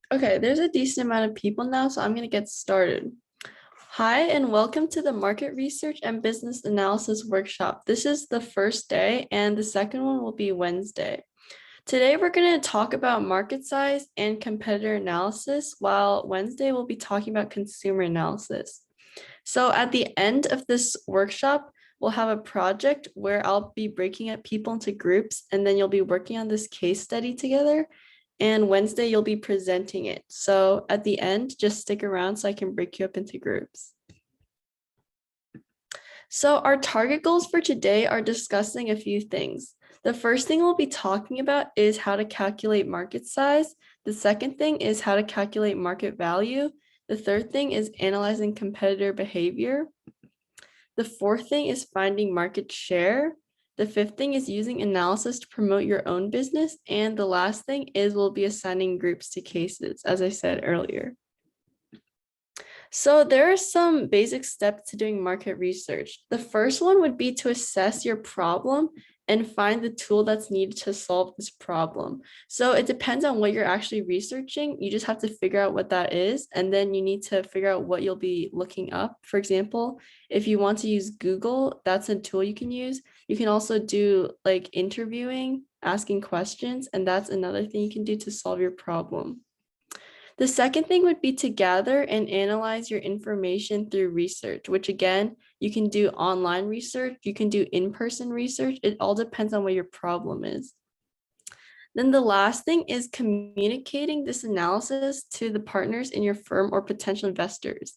Okay, there's a decent amount of people now, so I'm going to get started. Hi, and welcome to the Market Research and Business Analysis Workshop. This is the first day, and the second one will be Wednesday. Today, we're going to talk about market size and competitor analysis, while Wednesday, we'll be talking about consumer analysis. So at the end of this workshop, we'll have a project where I'll be breaking up people into groups, and then you'll be working on this case study together. And Wednesday, you'll be presenting it. So at the end, just stick around so I can break you up into groups. So our target goals for today are discussing a few things. The first thing we'll be talking about is how to calculate market size. The second thing is how to calculate market value. The third thing is analyzing competitor behavior. The fourth thing is finding market share. The fifth thing is using analysis to promote your own business. And the last thing is we'll be assigning groups to cases, as I said earlier. So there are some basic steps to doing market research. The first one would be to assess your problem and find the tool that's needed to solve this problem. So it depends on what you're actually researching. You just have to figure out what that is, and then you need to figure out what you'll be looking up. For example, if you want to use Google, that's a tool you can use. You can also do like interviewing, asking questions, and that's another thing you can do to solve your problem. The second thing would be to gather and analyze your information through research, which again, you can do online research, you can do in-person research. It all depends on what your problem is. Then the last thing is communicating this analysis to the partners in your firm or potential investors.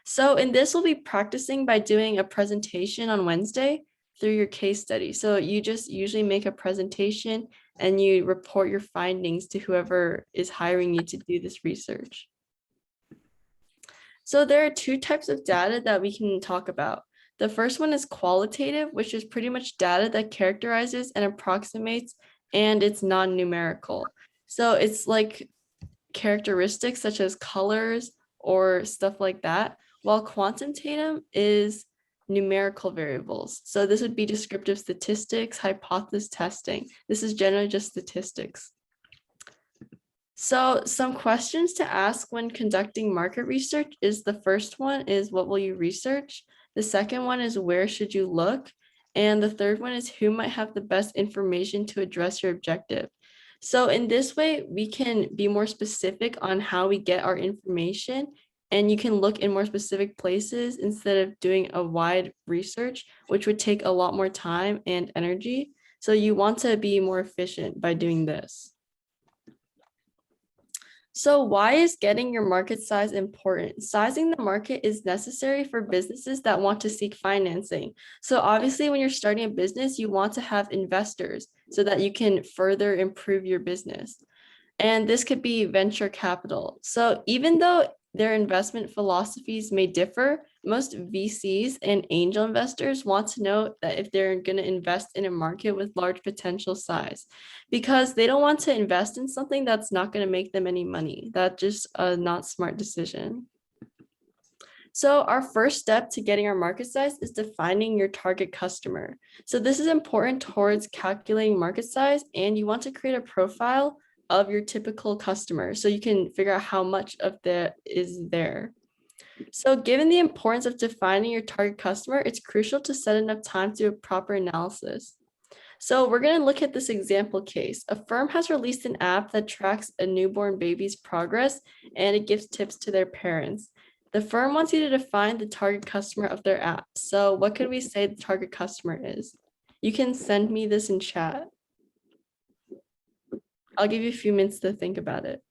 So in this, we'll be practicing by doing a presentation on Wednesday through your case study. So you just usually make a presentation and you report your findings to whoever is hiring you to do this research. So there are two types of data that we can talk about. The first one is qualitative, which is pretty much data that characterizes and approximates, and it's non-numerical. So it's like characteristics such as colors or stuff like that, while quantitative is numerical variables. So this would be descriptive statistics, hypothesis testing. This is generally just statistics. So some questions to ask when conducting market research is the first one is what will you research? The second one is where should you look? And the third one is who might have the best information to address your objective. So in this way, we can be more specific on how we get our information, and you can look in more specific places instead of doing a wide research, which would take a lot more time and energy. So you want to be more efficient by doing this. So why is getting your market size important? Sizing the market is necessary for businesses that want to seek financing. So obviously, when you're starting a business, you want to have investors so that you can further improve your business. And this could be venture capital. So even though their investment philosophies may differ, most VCs and angel investors want to know that if they're going to invest in a market with large potential size, because they don't want to invest in something that's not going to make them any money. That's just a not smart decision. So our first step to getting our market size is defining your target customer. So this is important towards calculating market size, and you want to create a profile of your typical customer so you can figure out how much of that is there. So given the importance of defining your target customer, it's crucial to set enough time to do a proper analysis. So we're going to look at this example case. A firm has released an app that tracks a newborn baby's progress, and it gives tips to their parents. The firm wants you to define the target customer of their app. So what could we say the target customer is? You can send me this in chat. I'll give you a few minutes to think about it.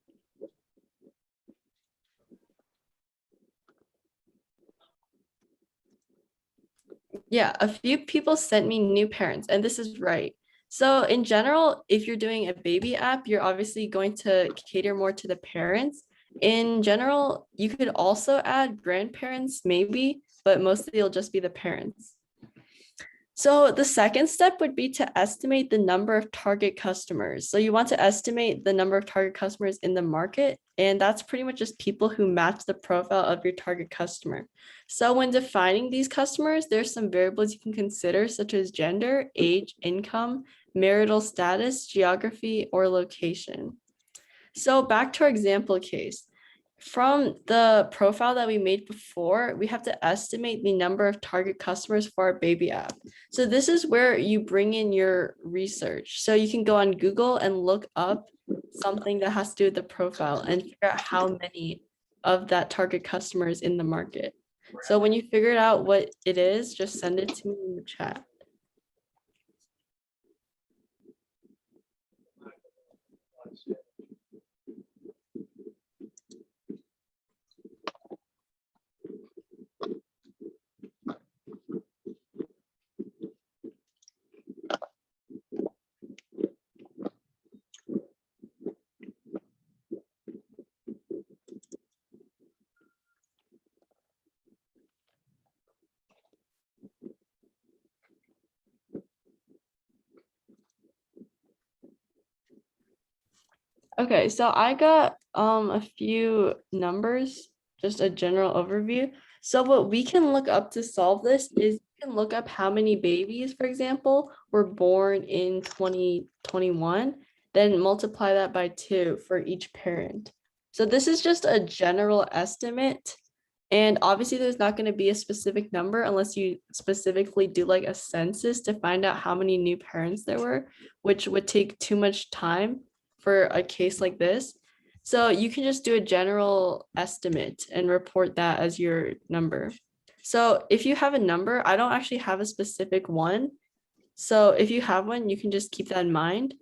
Yeah, a few people sent me new parents, and this is right. So in general, if you're doing a baby app, you're obviously going to cater more to the parents. In general, you could also add grandparents maybe, but mostly it'll just be the parents. So the second step would be to estimate the number of target customers. So you want to estimate the number of target customers in the market, and that's pretty much just people who match the profile of your target customer. So when defining these customers, there's some variables you can consider, such as gender, age, income, marital status, geography, or location. So back to our example case. From the profile that we made before, we have to estimate the number of target customers for our baby app. So this is where you bring in your research. So you can go on Google and look up something that has to do with the profile and figure out how many of that target customer is in the market. So when you figure out what it is, just send it to me in the chat. Okay, so I got a few numbers, just a general overview. So what we can look up to solve this is you can look up how many babies, for example, were born in 2021, then multiply that by 2 for each parent. So this is just a general estimate. And obviously there's not going to be a specific number unless you specifically do like a census to find out how many new parents there were, which would take too much time for a case like this. So you can just do a general estimate and report that as your number. So if you have a number, I don't actually have a specific one. So if you have one, you can just keep that in mind.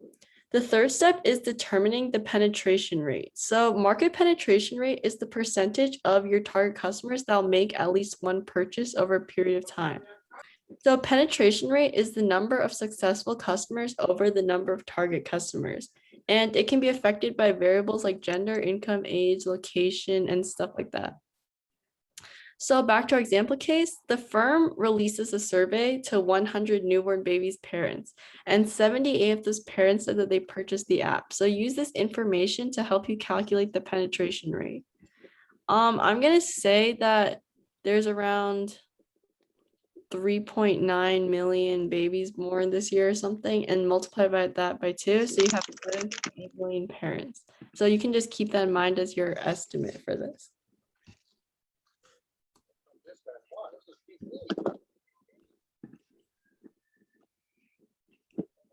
The third step is determining the penetration rate. So market penetration rate is the percentage of your target customers that'll make at least one purchase over a period of time. So penetration rate is the number of successful customers over the number of target customers. And it can be affected by variables like gender, income, age, location, and stuff like that. So back to our example case, the firm releases a survey to 100 newborn babies' parents, and 78 of those parents said that they purchased the app. So use this information to help you calculate the penetration rate. I'm gonna say that there's around 3.9 million babies born this year or something, and multiply by that by 2, so you have 7.8 million parents. So you can just keep that in mind as your estimate for this.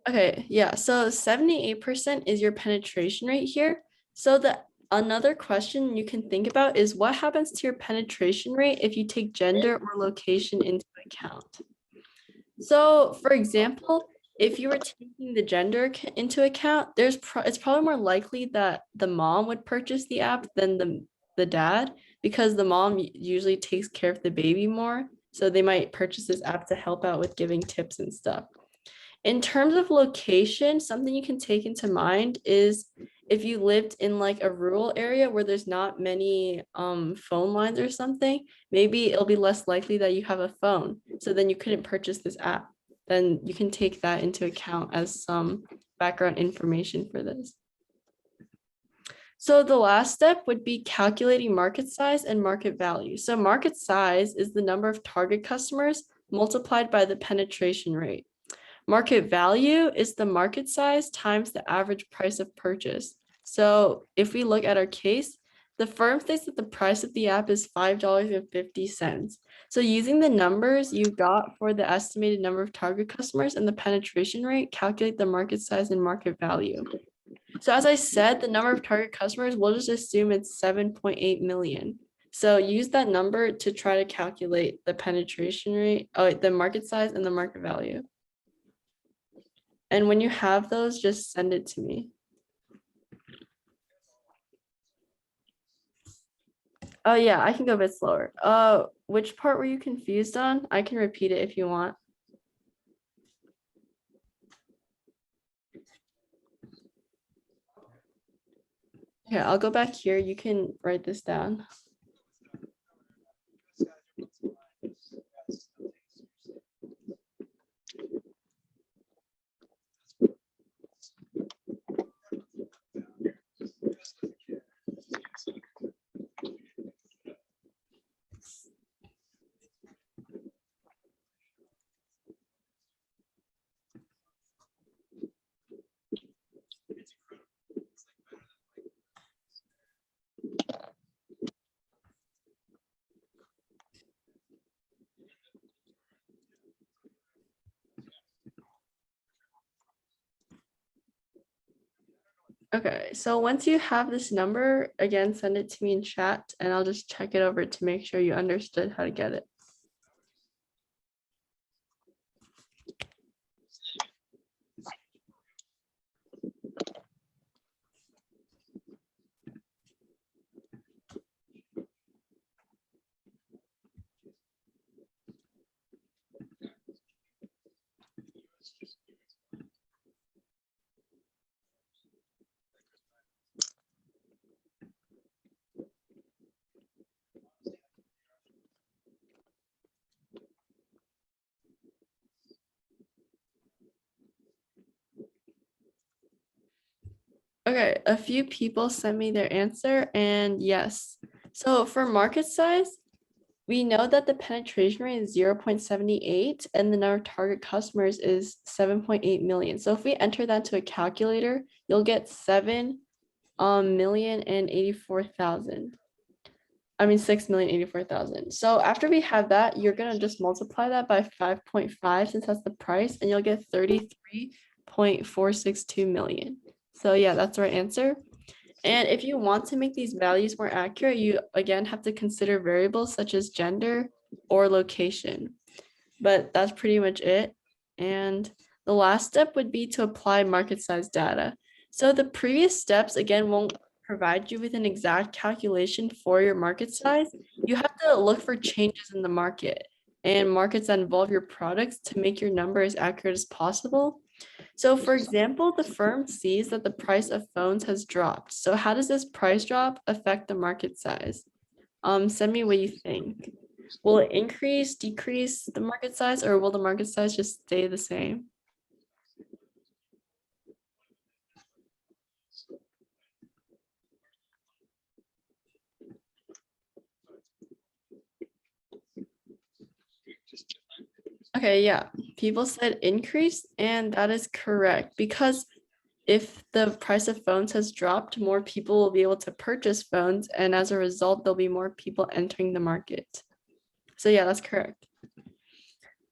Okay, yeah, so 78% is your penetration rate here. So another question you can think about is what happens to your penetration rate if you take gender or location into account? So for example, if you were taking the gender into account, it's probably more likely that the mom would purchase the app than the dad, because the mom usually takes care of the baby more. So they might purchase this app to help out with giving tips and stuff. In terms of location, something you can take into mind is if you lived in like a rural area where there's not many phone lines or something, maybe it'll be less likely that you have a phone. So then you couldn't purchase this app. Then you can take that into account as some background information for this. So the last step would be calculating market size and market value. So market size is the number of target customers multiplied by the penetration rate. Market value is the market size times the average price of purchase. So if we look at our case, the firm thinks that the price of the app is $5.50. So using the numbers you got for the estimated number of target customers and the penetration rate, calculate the market size and market value. So as I said, the number of target customers, we'll just assume it's 7.8 million. So use that number to try to calculate the penetration rate, the market size and the market value. And when you have those, just send it to me. Oh yeah, I can go a bit slower. Which part were you confused on? I can repeat it if you want. Okay, I'll go back here. You can write this down. Okay, so once you have this number, again, send it to me in chat and I'll just check it over to make sure you understood how to get it. Okay, a few people sent me their answer and yes. So for market size, we know that the penetration rate is 0.78 and then our target customers is 7.8 million. So if we enter that to a calculator, you'll get 7,084,000. I mean 6,084,000. So after we have that, you're gonna just multiply that by 5.5 since that's the price, and you'll get 33.462 million. So yeah, that's the right answer. And if you want to make these values more accurate, you again have to consider variables such as gender or location. But that's pretty much it. And the last step would be to apply market size data. So the previous steps, again, won't provide you with an exact calculation for your market size. You have to look for changes in the market and markets that involve your products to make your number as accurate as possible. So for example, the firm sees that the price of phones has dropped. So how does this price drop affect the market size? Send me what you think. Will it increase, decrease the market size, or will the market size just stay the same? Okay, yeah, people said increase, and that is correct because if the price of phones has dropped, more people will be able to purchase phones, and as a result, there'll be more people entering the market. So yeah, that's correct.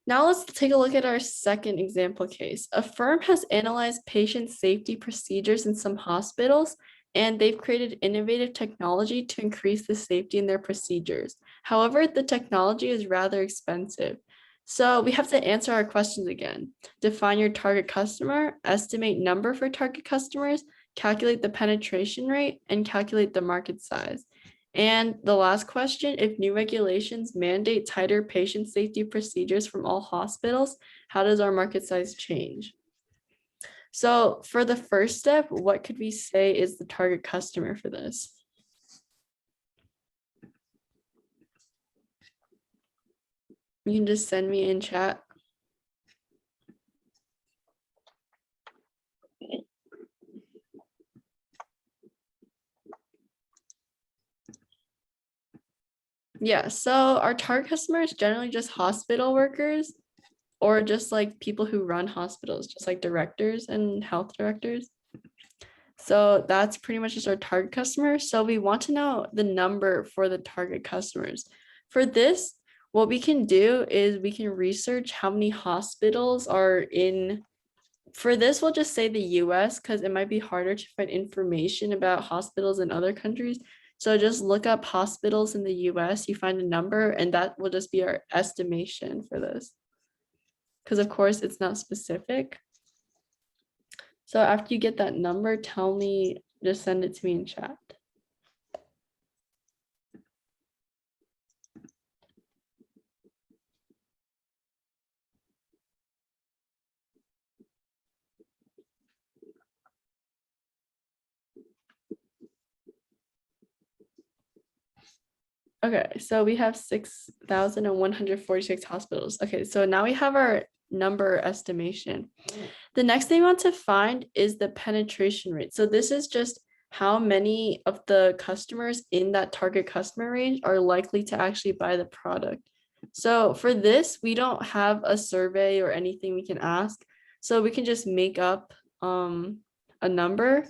Now let's take a look at our second example case. A firm has analyzed patient safety procedures in some hospitals, and they've created innovative technology to increase the safety in their procedures. However, the technology is rather expensive. So we have to answer our questions again. Define your target customer, estimate number for target customers, calculate the penetration rate, and calculate the market size. And the last question, if new regulations mandate tighter patient safety procedures from all hospitals, how does our market size change? So for the first step, what could we say is the target customer for this? You can just send me in chat. Yeah, so our target customer is generally just hospital workers or just like people who run hospitals, just like directors and health directors. So that's pretty much just our target customer. So we want to know the number for the target customers. For this, what we can do is we can research how many hospitals are in. For this, we'll just say the US because it might be harder to find information about hospitals in other countries. So just look up hospitals in the US, you find a number, and that will just be our estimation for this. Because of course it's not specific. So after you get that number, tell me, just send it to me in chat. Okay, so we have 6,146 hospitals. Okay, so now we have our number estimation. The next thing we want to find is the penetration rate. So this is just how many of the customers in that target customer range are likely to actually buy the product. So for this, we don't have a survey or anything we can ask. So we can just make up a number.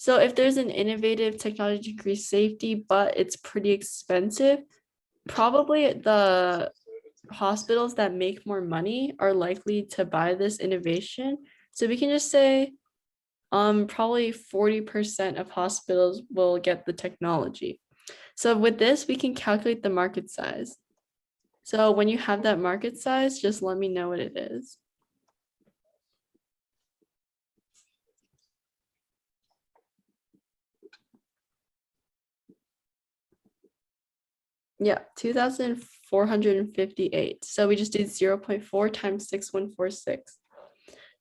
So if there's an innovative technology to increase safety, but it's pretty expensive, probably the hospitals that make more money are likely to buy this innovation. So we can just say Probably 40% of hospitals will get the technology. So with this, we can calculate the market size. So when you have that market size, just let me know what it is. Yeah, 2,458. So we just did 0.4 times 6146.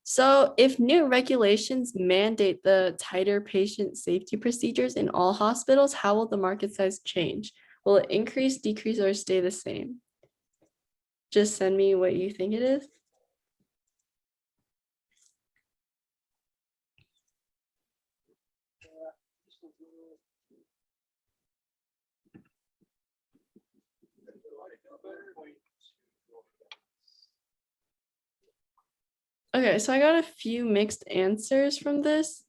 So if new regulations mandate the tighter patient safety procedures in all hospitals, how will the market size change? Will it increase, decrease, or stay the same? Just send me what you think it is. Okay, so I got a few mixed answers from this.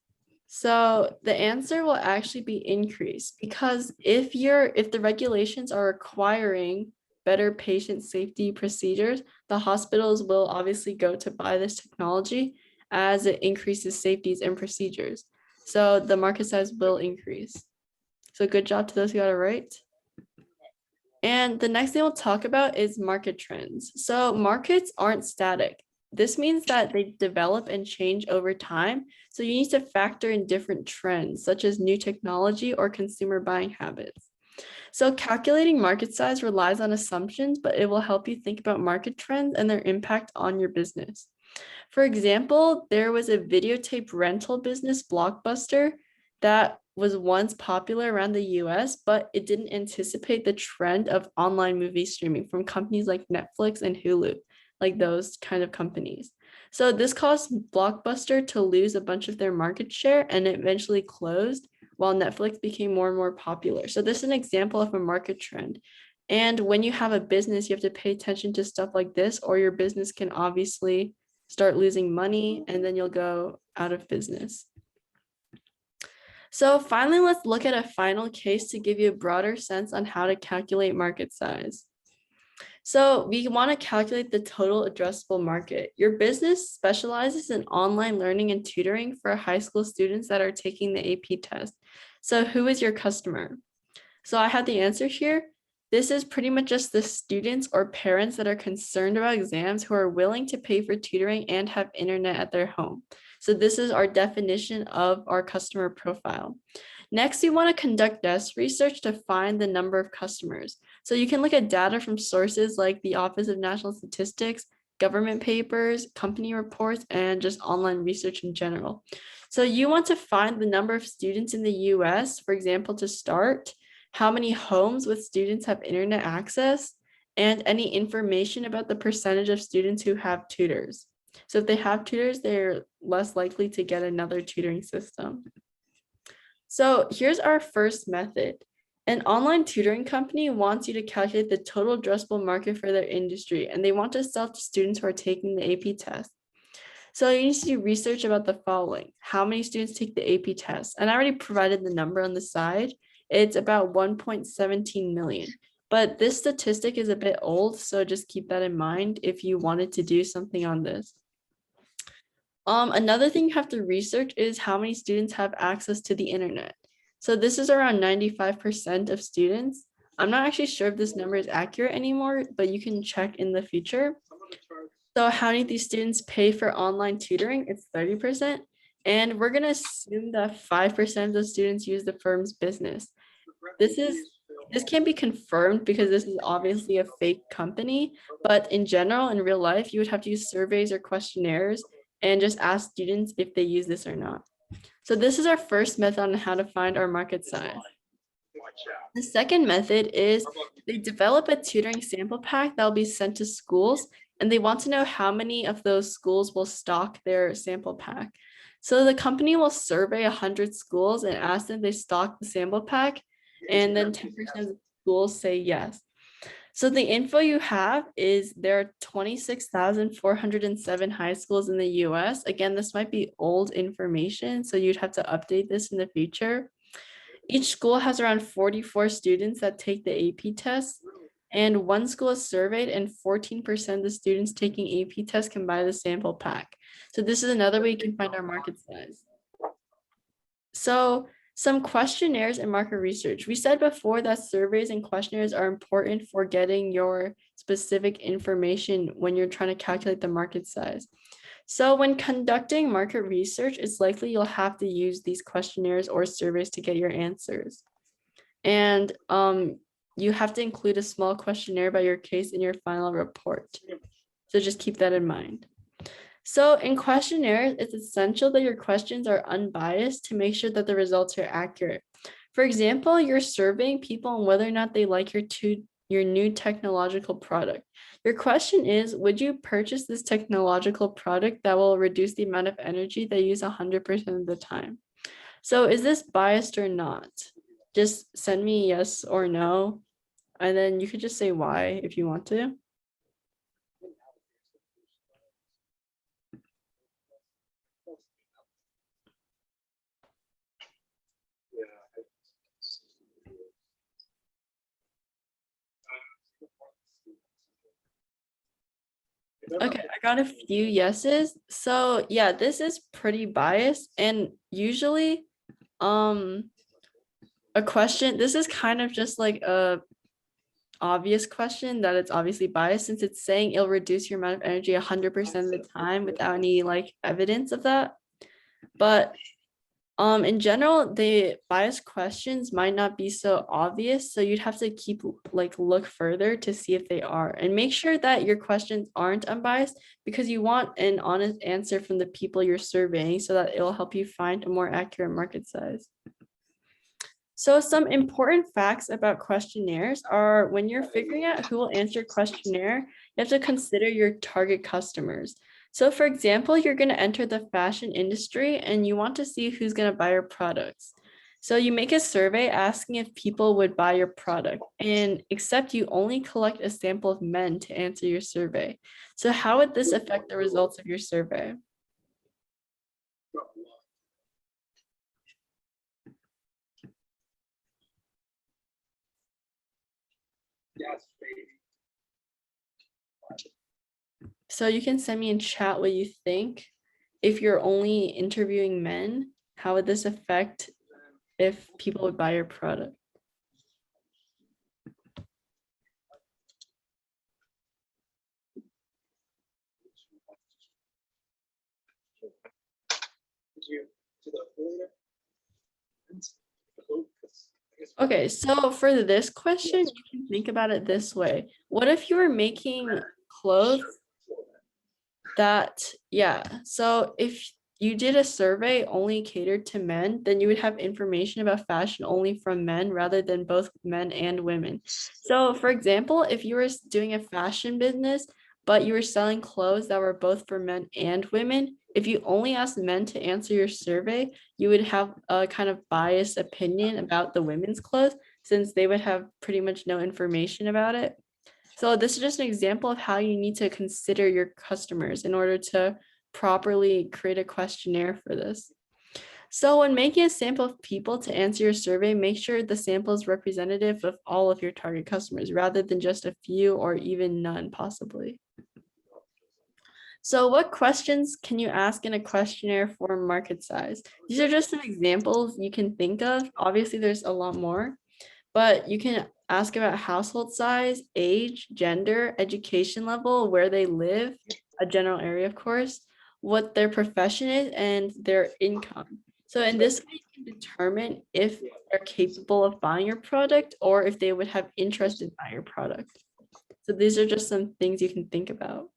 So the answer will actually be increased because if the regulations are requiring better patient safety procedures, the hospitals will obviously go to buy this technology as it increases safeties and procedures. So the market size will increase. So good job to those who got it right. And the next thing we'll talk about is market trends. So markets aren't static. This means that they develop and change over time. So you need to factor in different trends, such as new technology or consumer buying habits. So calculating market size relies on assumptions, but it will help you think about market trends and their impact on your business. For example, there was a videotape rental business, Blockbuster, that was once popular around the US, but it didn't anticipate the trend of online movie streaming from companies like Netflix and Hulu, like those kind of companies. So this caused Blockbuster to lose a bunch of their market share and it eventually closed while Netflix became more and more popular. So this is an example of a market trend. And when you have a business, you have to pay attention to stuff like this, or your business can obviously start losing money and then you'll go out of business. So finally, let's look at a final case to give you a broader sense on how to calculate market size. So we want to calculate the total addressable market. Your business specializes in online learning and tutoring for high school students that are taking the AP test. So who is your customer? So I have the answer here. This is pretty much just the students or parents that are concerned about exams who are willing to pay for tutoring and have internet at their home. So this is our definition of our customer profile. Next, we want to conduct desk research to find the number of customers. So you can look at data from sources like the Office of National Statistics, government papers, company reports, and just online research in general. So you want to find the number of students in the US, for example, to start, how many homes with students have internet access, and any information about the percentage of students who have tutors. So if they have tutors, they're less likely to get another tutoring system. So here's our first method. An online tutoring company wants you to calculate the total addressable market for their industry, and they want to sell to students who are taking the AP test. So you need to do research about the following. How many students take the AP test? And I already provided the number on the side. It's about 1.17 million. But this statistic is a bit old, so just keep that in mind if you wanted to do something on this. Another thing you have to research is how many students have access to the internet. So this is around 95% of students. I'm not actually sure if this number is accurate anymore, but you can check in the future. So how many of these students pay for online tutoring? It's 30%. And we're gonna assume that 5% of the students use the firm's business. This can't be confirmed because this is obviously a fake company, but in general, in real life, you would have to use surveys or questionnaires and just ask students if they use this or not. So this is our first method on how to find our market size. The second method is they develop a tutoring sample pack that will be sent to schools, and they want to know how many of those schools will stock their sample pack. So the company will survey 100 schools and ask them if they stock the sample pack, and then 10% of the schools say yes. So the info you have is there are 26,407 high schools in the US. Again, this might be old information, so you'd have to update this in the future. Each school has around 44 students that take the AP test, and one school is surveyed and 14% of the students taking AP tests can buy the sample pack. So this is another way you can find our market size. So some questionnaires and market research. We said before that surveys and questionnaires are important for getting your specific information when you're trying to calculate the market size. So when conducting market research, it's likely you'll have to use these questionnaires or surveys to get your answers. And you have to include a small questionnaire by your case in your final report. So just keep that in mind. So in questionnaires, it's essential that your questions are unbiased to make sure that the results are accurate. For example, you're surveying people on whether or not they like your new technological product. Your question is, would you purchase this technological product that will reduce the amount of energy they use 100% of the time? So is this biased or not? Just send me yes or no, and then you could just say why if you want to. Okay, I got a few yeses. So yeah, this is pretty biased, and usually a question, this is kind of just like a obvious question that it's obviously biased, since it's saying it'll reduce your amount of energy 100% of the time without any like evidence of that. But in general, the biased questions might not be so obvious, so you'd have to keep look further to see if they are, and make sure that your questions aren't unbiased, because you want an honest answer from the people you're surveying so that it'll help you find a more accurate market size. So some important facts about questionnaires are, when you're figuring out who will answer your questionnaire, you have to consider your target customers. So for example, you're going to enter the fashion industry and you want to see who's going to buy your products. So you make a survey asking if people would buy your product, and except you only collect a sample of men to answer your survey. So how would this affect the results of your survey? So you can send me in chat what you think. If you're only interviewing men, how would this affect if people would buy your product? Okay, so for this question, you can think about it this way. What if you were making clothes that, yeah, so if you did a survey only catered to men, then you would have information about fashion only from men rather than both men and women. So for example, if you were doing a fashion business, but you were selling clothes that were both for men and women, if you only asked men to answer your survey, you would have a kind of biased opinion about the women's clothes, since they would have pretty much no information about it. So this is just an example of how you need to consider your customers in order to properly create a questionnaire for this. So when making a sample of people to answer your survey, make sure the sample is representative of all of your target customers rather than just a few or even none possibly. So what questions can you ask in a questionnaire for market size? These are just some examples you can think of. Obviously, there's a lot more, but you can ask about household size, age, gender, education level, where they live, a general area, of course, what their profession is, and their income. So in this way, you can determine if they're capable of buying your product or if they would have interest in buying your product. So these are just some things you can think about.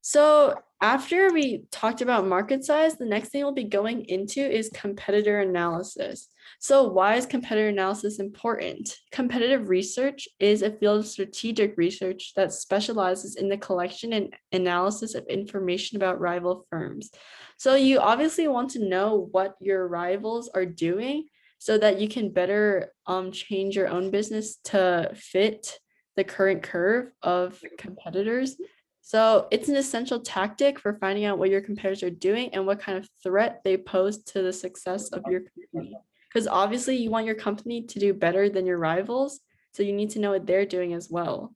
So after we talked about market size, the next thing we'll be going into is competitor analysis. So why is competitor analysis important? Competitive research is a field of strategic research that specializes in the collection and analysis of information about rival firms. So you obviously want to know what your rivals are doing so that you can better change your own business to fit the current curve of competitors. So it's an essential tactic for finding out what your competitors are doing and what kind of threat they pose to the success of your company. Because obviously you want your company to do better than your rivals, so you need to know what they're doing as well.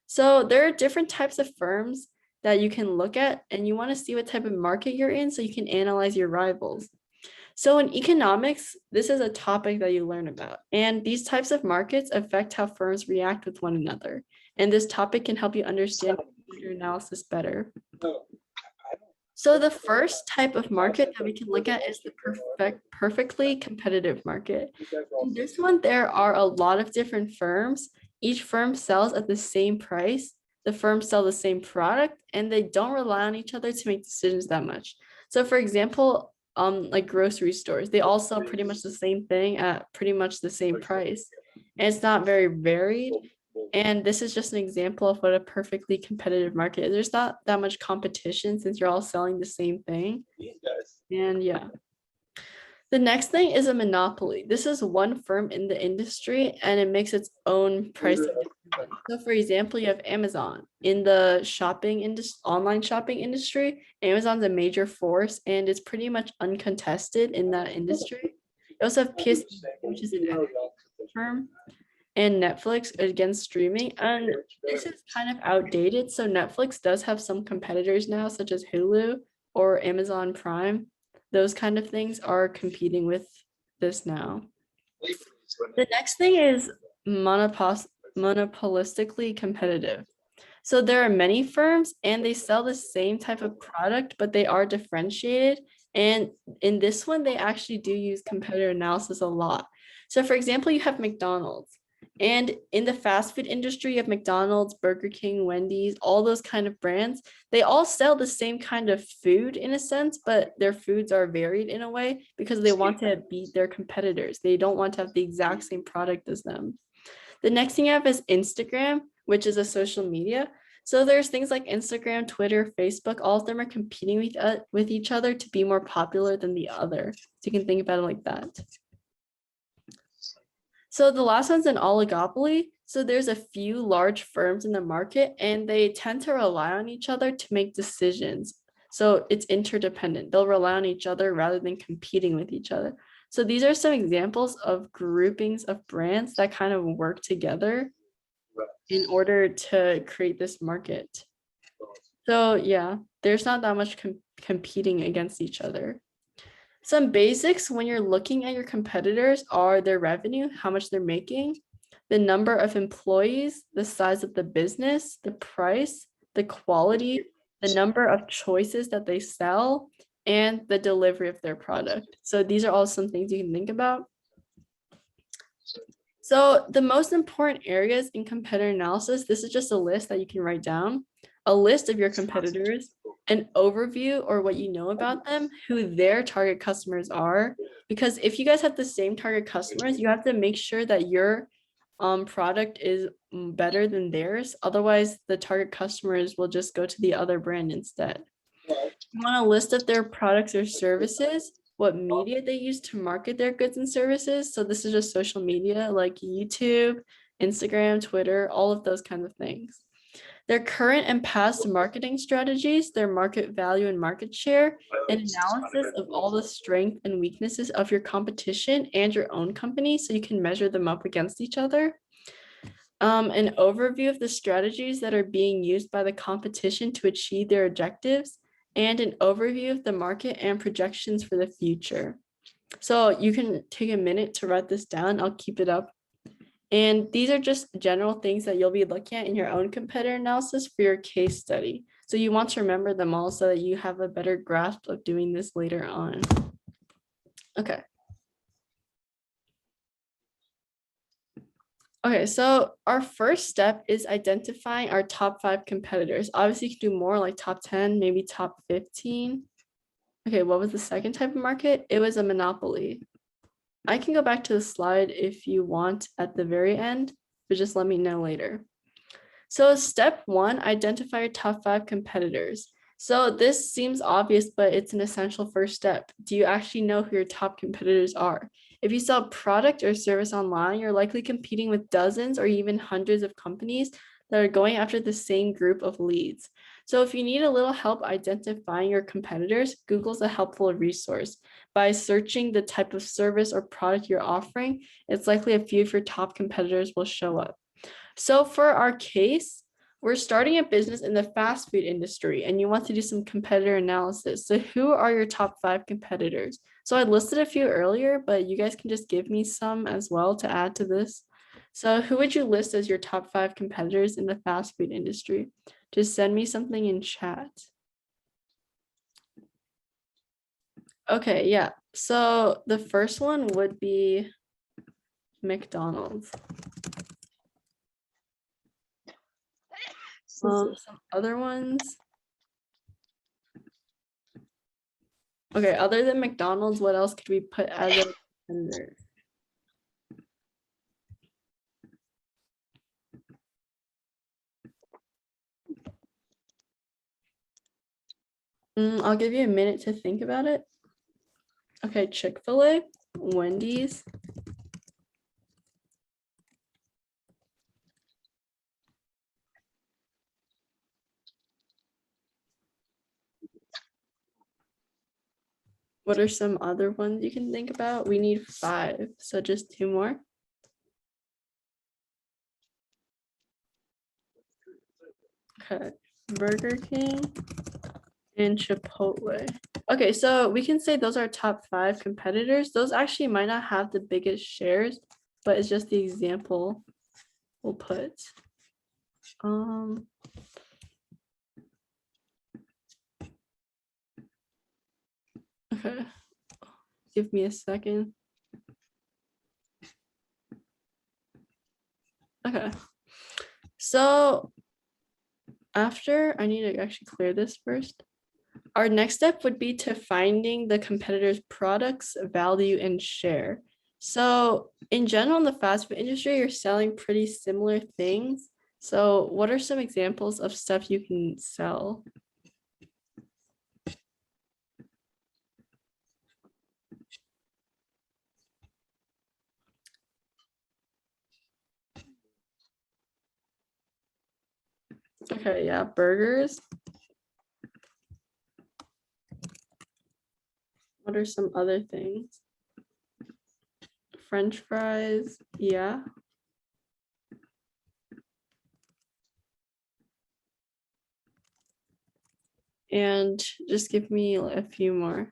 So there are different types of firms. that you can look at, and you want to see what type of market you're in so you can analyze your rivals. So in economics, this is a topic that you learn about, and these types of markets affect how firms react with one another. And this topic can help you understand your analysis better. So the first type of market that we can look at is the perfectly competitive market. In this one, there are a lot of different firms. Each firm sells at the same price. The firms sell the same product, and they don't rely on each other to make decisions that much. So for example, like grocery stores, they all sell pretty much the same thing at pretty much the same price. And it's not very varied. And this is just an example of what a perfectly competitive market is. There's not that much competition since you're all selling the same thing. And yeah. The next thing is a monopoly. This is one firm in the industry and it makes its own pricing. So for example, you have Amazon. In the shopping industry, online shopping industry, Amazon's a major force and it's pretty much uncontested in that industry. You also have PSE, which is an firm, and Netflix against streaming. And this is kind of outdated. So Netflix does have some competitors now, such as Hulu or Amazon Prime. Those kind of things are competing with this now. The next thing is monopolistically competitive. So there are many firms and they sell the same type of product, but they are differentiated. And in this one, they actually do use competitor analysis a lot. So for example, you have McDonald's. And in the fast food industry, you have McDonald's, Burger King, Wendy's, all those kind of brands. They all sell the same kind of food in a sense, but their foods are varied in a way because they want to beat their competitors. They don't want to have the exact same product as them. The next thing I have is Instagram, which is a social media. So there's things like Instagram, Twitter, Facebook, all of them are competing with each other to be more popular than the other. So you can think about it like that. So the last one's an oligopoly. So there's a few large firms in the market and they tend to rely on each other to make decisions. So it's interdependent. They'll rely on each other rather than competing with each other. So these are some examples of groupings of brands that kind of work together in order to create this market. So yeah, there's not that much competing against each other. Some basics when you're looking at your competitors are their revenue, how much they're making, the number of employees, the size of the business, the price, the quality, the number of choices that they sell, and the delivery of their product. So these are all some things you can think about. So the most important areas in competitor analysis, this is just a list that you can write down, a list of your competitors, an overview or what you know about them, who their target customers are. Because if you guys have the same target customers, you have to make sure that your product is better than theirs. Otherwise, the target customers will just go to the other brand instead. You want a list of their products or services, what media they use to market their goods and services. So this is just social media like YouTube, Instagram, Twitter, all of those kinds of things. Their current and past marketing strategies, their market value and market share, an analysis of all the strengths and weaknesses of your competition and your own company so you can measure them up against each other. An overview of the strategies that are being used by the competition to achieve their objectives, and an overview of the market and projections for the future. So you can take a minute to write this down. I'll keep it up. And these are just general things that you'll be looking at in your own competitor analysis for your case study. So you want to remember them all so that you have a better grasp of doing this later on. Okay. Okay, so our first step is identifying our top 5 competitors. Obviously, you can do more like top 10, maybe top 15. Okay, what was the second type of market? It was a monopoly. I can go back to the slide if you want at the very end, but just let me know later. So step 1, identify your top 5 competitors. So this seems obvious, but it's an essential first step. Do you actually know who your top competitors are? If you sell product or service online, you're likely competing with dozens or even hundreds of companies that are going after the same group of leads. So if you need a little help identifying your competitors, Google's a helpful resource. By searching the type of service or product you're offering, it's likely a few of your top competitors will show up. So for our case, we're starting a business in the fast food industry and you want to do some competitor analysis. So who are your top 5 competitors? So I listed a few earlier, but you guys can just give me some as well to add to this. So who would you list as your top 5 competitors in the fast food industry? Just send me something in chat. Okay, yeah. So the first one would be McDonald's. Some other ones. Okay, other than McDonald's, what else could we put as a competitor? I'll give you a minute to think about it. Okay, Chick-fil-A, Wendy's. What are some other ones you can think about? We need 5, so just 2 more. Okay, Burger King and Chipotle. Okay, so we can say those are top 5 competitors. Those actually might not have the biggest shares, but it's just the example we'll put. Okay, give me a second. Okay, so after, I need to actually clear this first. Our next step would be to finding the competitor's products, value, and share. So in general, in the fast food industry, you're selling pretty similar things. So what are some examples of stuff you can sell? Okay, yeah, burgers. What are some other things? French fries, yeah. And just give me a few more.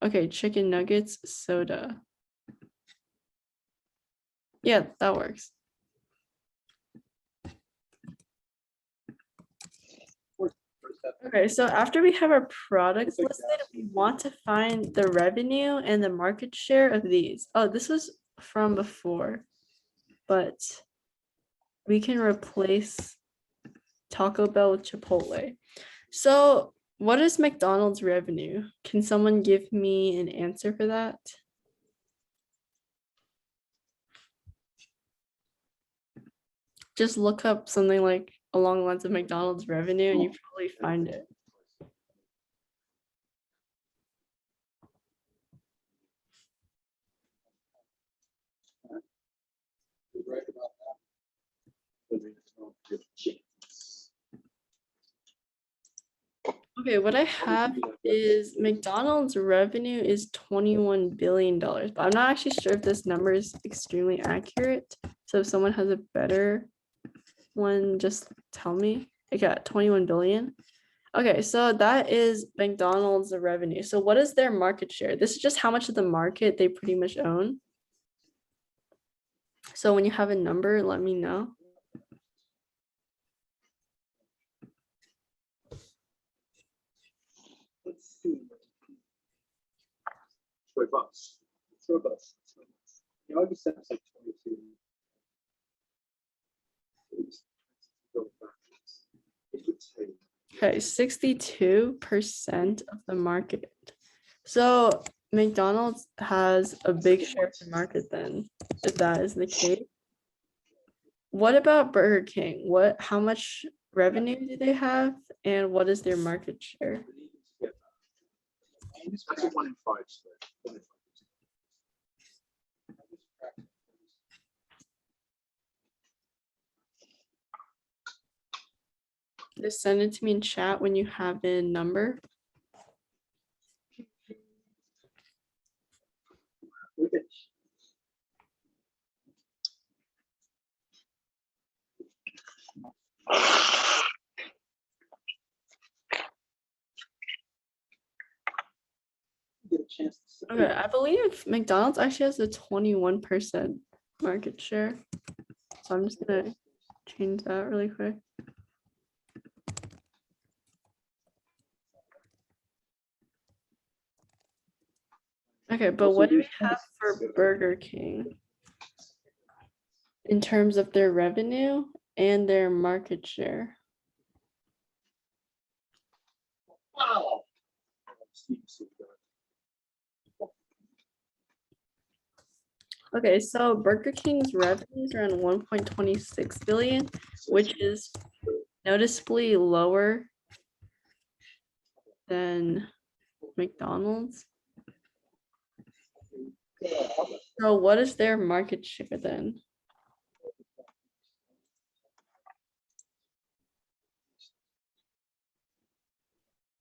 Okay, chicken nuggets, soda. Yeah, that works. Okay, so after we have our products listed, we want to find the revenue and the market share of these. Oh, this was from before, but we can replace Taco Bell with Chipotle. So what is McDonald's revenue? Can someone give me an answer for that? Just look up something like along the lines of McDonald's revenue and you probably find it. Okay, what I have is McDonald's revenue is $21 billion, but I'm not actually sure if this number is extremely accurate. So if someone has a better one, just tell me. I got 21 billion. Okay, so that is McDonald's revenue. So what is their market share? This is just how much of the market they pretty much own. So when you have a number, let me know. Let's see. Troy Bus. You know, I just said it's like 22. Okay, 62% of the market. So McDonald's has a big share of the market then, if that is the case. What about Burger King? How much revenue do they have and what is their market share? That's a 1 in 5 split. Just send it to me in chat when you have a number. Okay, I believe McDonald's actually has a 21% market share. So I'm just gonna change that really quick. Okay, but what do we have for Burger King in terms of their revenue and their market share? Wow. Okay, so Burger King's revenue is around 1.26 billion, which is noticeably lower than McDonald's. So what is their market share then?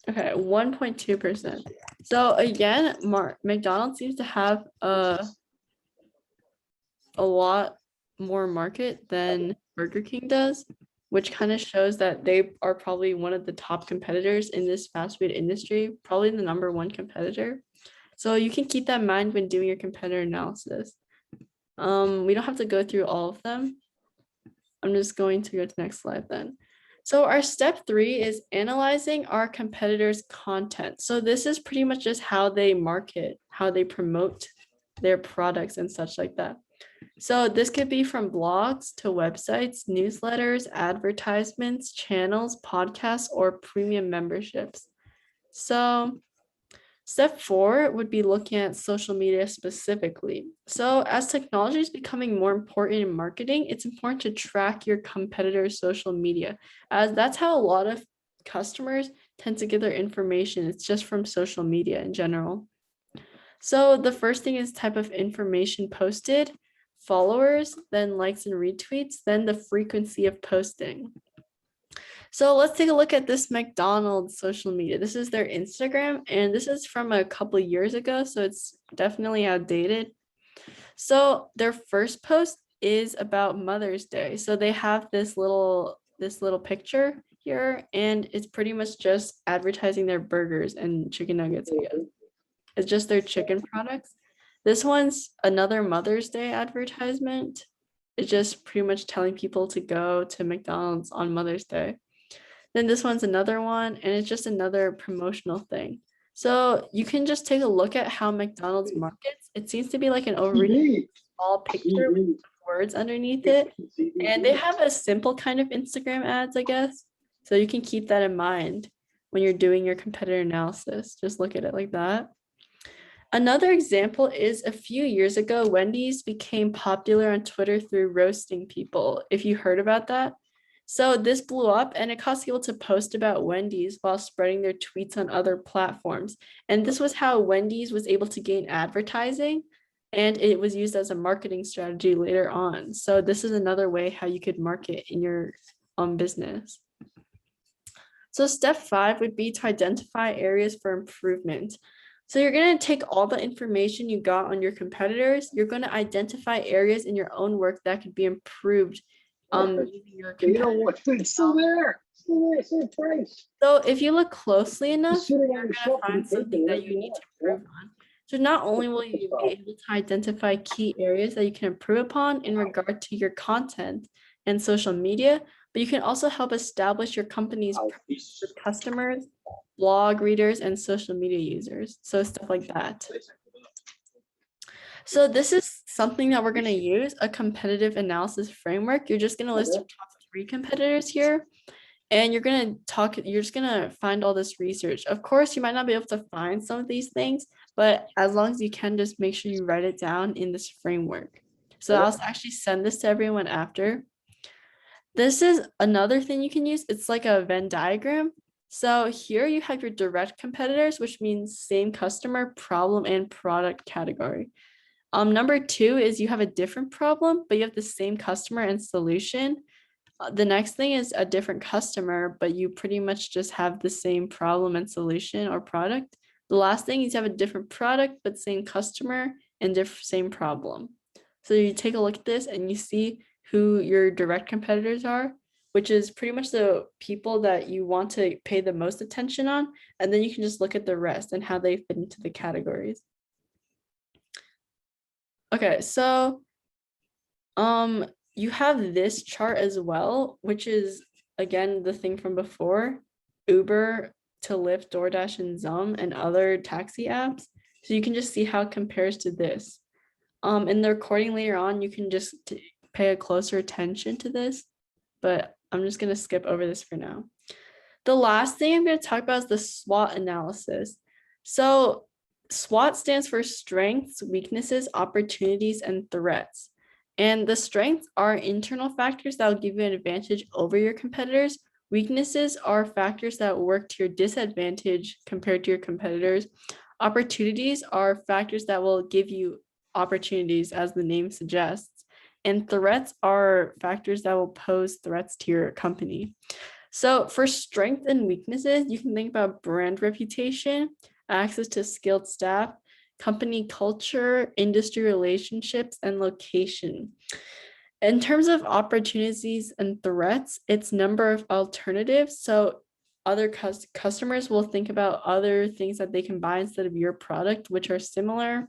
Okay, 1.2%. So again, McDonald's seems to have a lot more market than Burger King does, which kind of shows that they are probably one of the top competitors in this fast food industry, probably the number one competitor. So you can keep that in mind when doing your competitor analysis. We don't have to go through all of them. I'm just going to go to the next slide then. So our step 3 is analyzing our competitors' content. So this is pretty much just how they market, how they promote their products and such like that. So this could be from blogs to websites, newsletters, advertisements, channels, podcasts, or premium memberships. So step 4 would be looking at social media specifically. So as technology is becoming more important in marketing, it's important to track your competitors' social media, as that's how a lot of customers tend to get their information. It's just from social media in general. So the first thing is type of information posted, followers, then likes and retweets, then the frequency of posting. So let's take a look at this McDonald's social media. This is their Instagram, and this is from a couple of years ago, so it's definitely outdated. So their first post is about Mother's Day. So they have this little picture here, and it's pretty much just advertising their burgers and chicken nuggets, I guess. It's just their chicken products. This one's another Mother's Day advertisement. It's just pretty much telling people to go to McDonald's on Mother's Day. Then this one's another one, and it's just another promotional thing. So you can just take a look at how McDonald's markets. It seems to be like an overly small picture with words underneath it. And they have a simple kind of Instagram ads, I guess. So you can keep that in mind when you're doing your competitor analysis. Just look at it like that. Another example is a few years ago, Wendy's became popular on Twitter through roasting people. If you heard about that. So this blew up, and it caused people to post about Wendy's while spreading their tweets on other platforms. And this was how Wendy's was able to gain advertising, and it was used as a marketing strategy later on. So this is another way how you could market in your business. So step 5 would be to identify areas for improvement. So you're going to take all the information you got on your competitors. You're going to identify areas in your own work that could be improved. You know what? It's still there. Same price. So if you look closely enough, you're going to find something that you need to improve on. So not only will you be able to identify key areas that you can improve upon in regard to your content and social media, but you can also help establish your company's presence with customers, blog readers, and social media users. So stuff like that. So this is something that we're going to use, a competitive analysis framework. You're just going to list your top 3 competitors here. And you're just going to find all this research. Of course, you might not be able to find some of these things, but as long as you can, just make sure you write it down in this framework. So I'll actually send this to everyone after. This is another thing you can use. It's like a Venn diagram. So here you have your direct competitors, which means same customer, problem, and product category. Number 2 is you have a different problem, but you have the same customer and solution. The next thing is a different customer, but you pretty much just have the same problem and solution or product. The last thing is you have a different product, but same customer and same problem. So you take a look at this and you see who your direct competitors are, which is pretty much the people that you want to pay the most attention on. And then you can just look at the rest and how they fit into the categories. Okay, so you have this chart as well, which is again the thing from before, Uber to Lyft, DoorDash, and Zum, and other taxi apps. So you can just see how it compares to this. In the recording later on, you can just pay a closer attention to this, but I'm just gonna skip over this for now. The last thing I'm going to talk about is the SWOT analysis. So SWOT stands for strengths, weaknesses, opportunities, and threats. And the strengths are internal factors that will give you an advantage over your competitors. Weaknesses are factors that work to your disadvantage compared to your competitors. Opportunities are factors that will give you opportunities, as the name suggests. And threats are factors that will pose threats to your company. So for strengths and weaknesses, you can think about brand reputation, access to skilled staff, company culture, industry relationships, and location. In terms of opportunities and threats, it's number of alternatives. So other customers will think about other things that they can buy instead of your product, which are similar,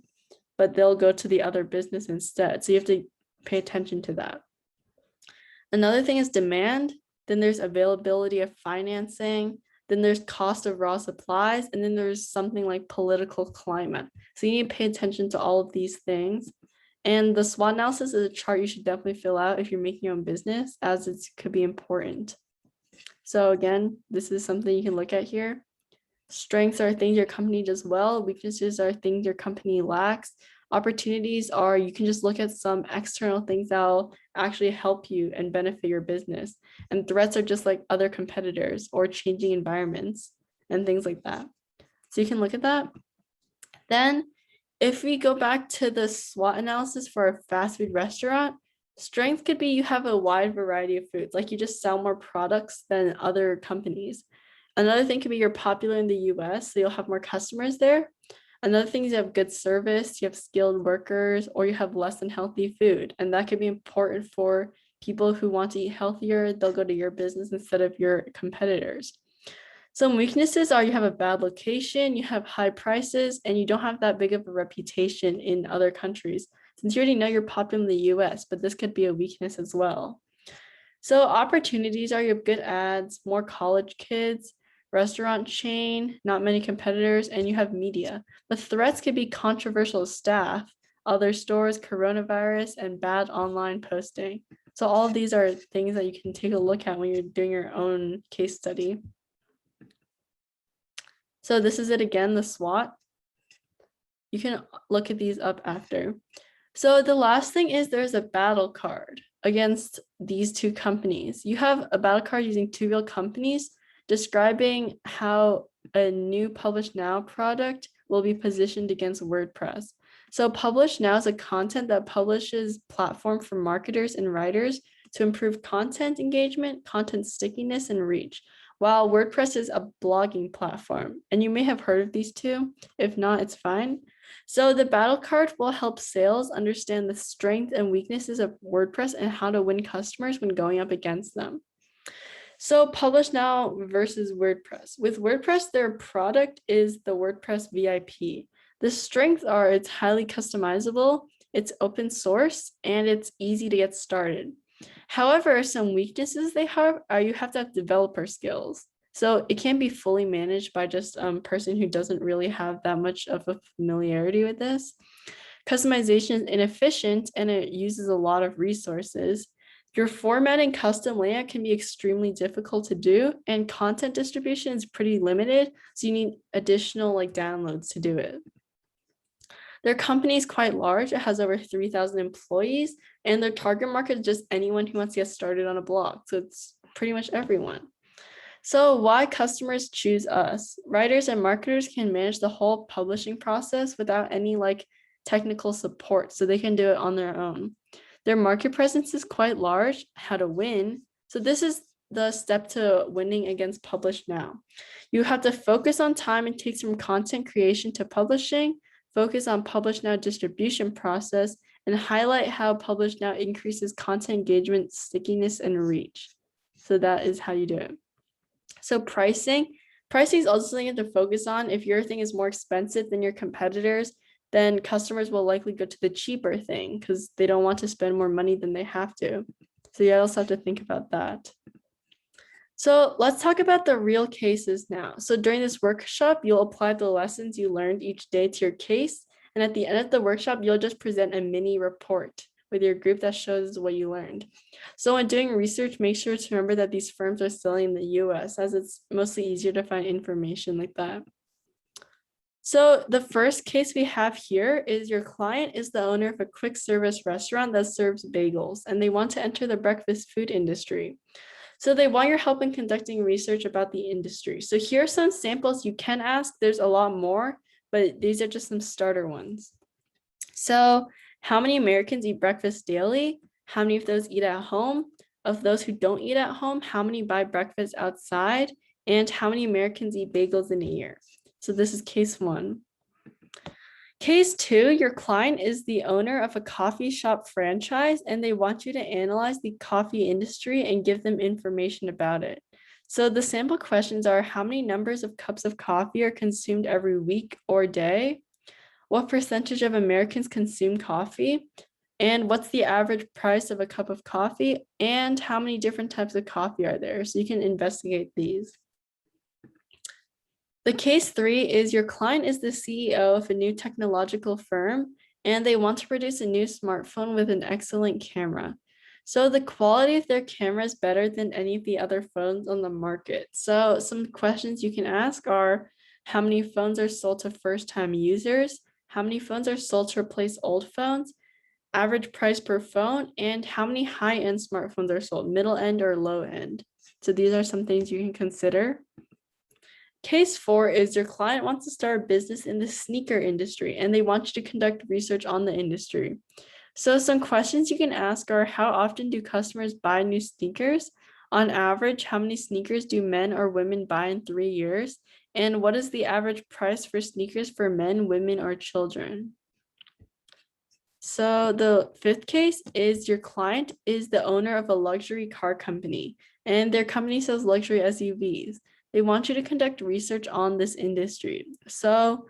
but they'll go to the other business instead. So you have to pay attention to that. Another thing is demand. Then there's availability of financing, then there's cost of raw supplies, and then there's something like political climate. So you need to pay attention to all of these things. And the SWOT analysis is a chart you should definitely fill out if you're making your own business, as it could be important. So again, this is something you can look at here. Strengths are things your company does well. Weaknesses are things your company lacks. Opportunities are, you can just look at some external things that'll actually help you and benefit your business. And threats are just like other competitors or changing environments and things like that. So you can look at that. Then if we go back to the SWOT analysis for a fast food restaurant, strength could be you have a wide variety of foods, like you just sell more products than other companies. Another thing could be you're popular in the US, so you'll have more customers there. Another thing is you have good service, you have skilled workers, or you have less unhealthy food. And that could be important for people who want to eat healthier. They'll go to your business instead of your competitors. Some weaknesses are you have a bad location, you have high prices, and you don't have that big of a reputation in other countries. Since you already know you're popular in the US, but this could be a weakness as well. So opportunities are you have good ads, more college kids, restaurant chain, not many competitors, and you have media. But threats could be controversial staff, other stores, coronavirus, and bad online posting. So all of these are things that you can take a look at when you're doing your own case study. So this is it again, the SWOT. You can look at these up after. So the last thing is there's a battle card against these two companies. You have a battle card using two real companies describing how a new Publish Now product will be positioned against WordPress. So Publish Now is a content that publishes platform for marketers and writers to improve content engagement, content stickiness, and reach, while WordPress is a blogging platform. And you may have heard of these two. If not, it's fine. So the battle card will help sales understand the strengths and weaknesses of WordPress and how to win customers when going up against them. So Publish Now versus WordPress. With WordPress, their product is the WordPress VIP. The strengths are it's highly customizable, it's open source, and it's easy to get started. However, some weaknesses they have are you have to have developer skills. So it can't be fully managed by just a person who doesn't really have that much of a familiarity with this. Customization is inefficient and it uses a lot of resources. Your formatting custom layout can be extremely difficult to do, and content distribution is pretty limited, so you need additional downloads to do it. Their company is quite large. It has over 3,000 employees, and their target market is just anyone who wants to get started on a blog. So it's pretty much everyone. So why customers choose us? Writers and marketers can manage the whole publishing process without any technical support, so they can do it on their own. Their market presence is quite large. How to win? So this is the step to winning against Publish Now. You have to focus on time it takes from content creation to publishing, focus on Publish Now distribution process, and highlight how Publish Now increases content engagement, stickiness, and reach. So that is how you do it. So pricing is also something you have to focus on. If your thing is more expensive than your competitors, then customers will likely go to the cheaper thing because they don't want to spend more money than they have to. So you also have to think about that. So let's talk about the real cases now. So during this workshop, you'll apply the lessons you learned each day to your case. And at the end of the workshop, you'll just present a mini report with your group that shows what you learned. So when doing research, make sure to remember that these firms are selling in the US, as it's mostly easier to find information like that. So the first case we have here is your client is the owner of a quick service restaurant that serves bagels, and they want to enter the breakfast food industry. So they want your help in conducting research about the industry. So here are some samples you can ask. There's a lot more, but these are just some starter ones. So how many Americans eat breakfast daily? How many of those eat at home? Of those who don't eat at home, how many buy breakfast outside? And how many Americans eat bagels in a year? So this is case one. Case two, your client is the owner of a coffee shop franchise, and they want you to analyze the coffee industry and give them information about it. So the sample questions are: how many numbers of cups of coffee are consumed every week or day? What percentage of Americans consume coffee? And what's the average price of a cup of coffee? And how many different types of coffee are there? So you can investigate these. The case three is your client is the CEO of a new technological firm, and they want to produce a new smartphone with an excellent camera. So the quality of their camera is better than any of the other phones on the market. So some questions you can ask are: how many phones are sold to first-time users? How many phones are sold to replace old phones? Average price per phone, and how many high-end smartphones are sold, middle end or low end? So these are some things you can consider. Case four is your client wants to start a business in the sneaker industry, and they want you to conduct research on the industry. So some questions you can ask are: how often do customers buy new sneakers? On average, how many sneakers do men or women buy in 3 years? And what is the average price for sneakers for men, women, or children? So the fifth case is your client is the owner of a luxury car company, and their company sells luxury SUVs. They want you to conduct research on this industry. So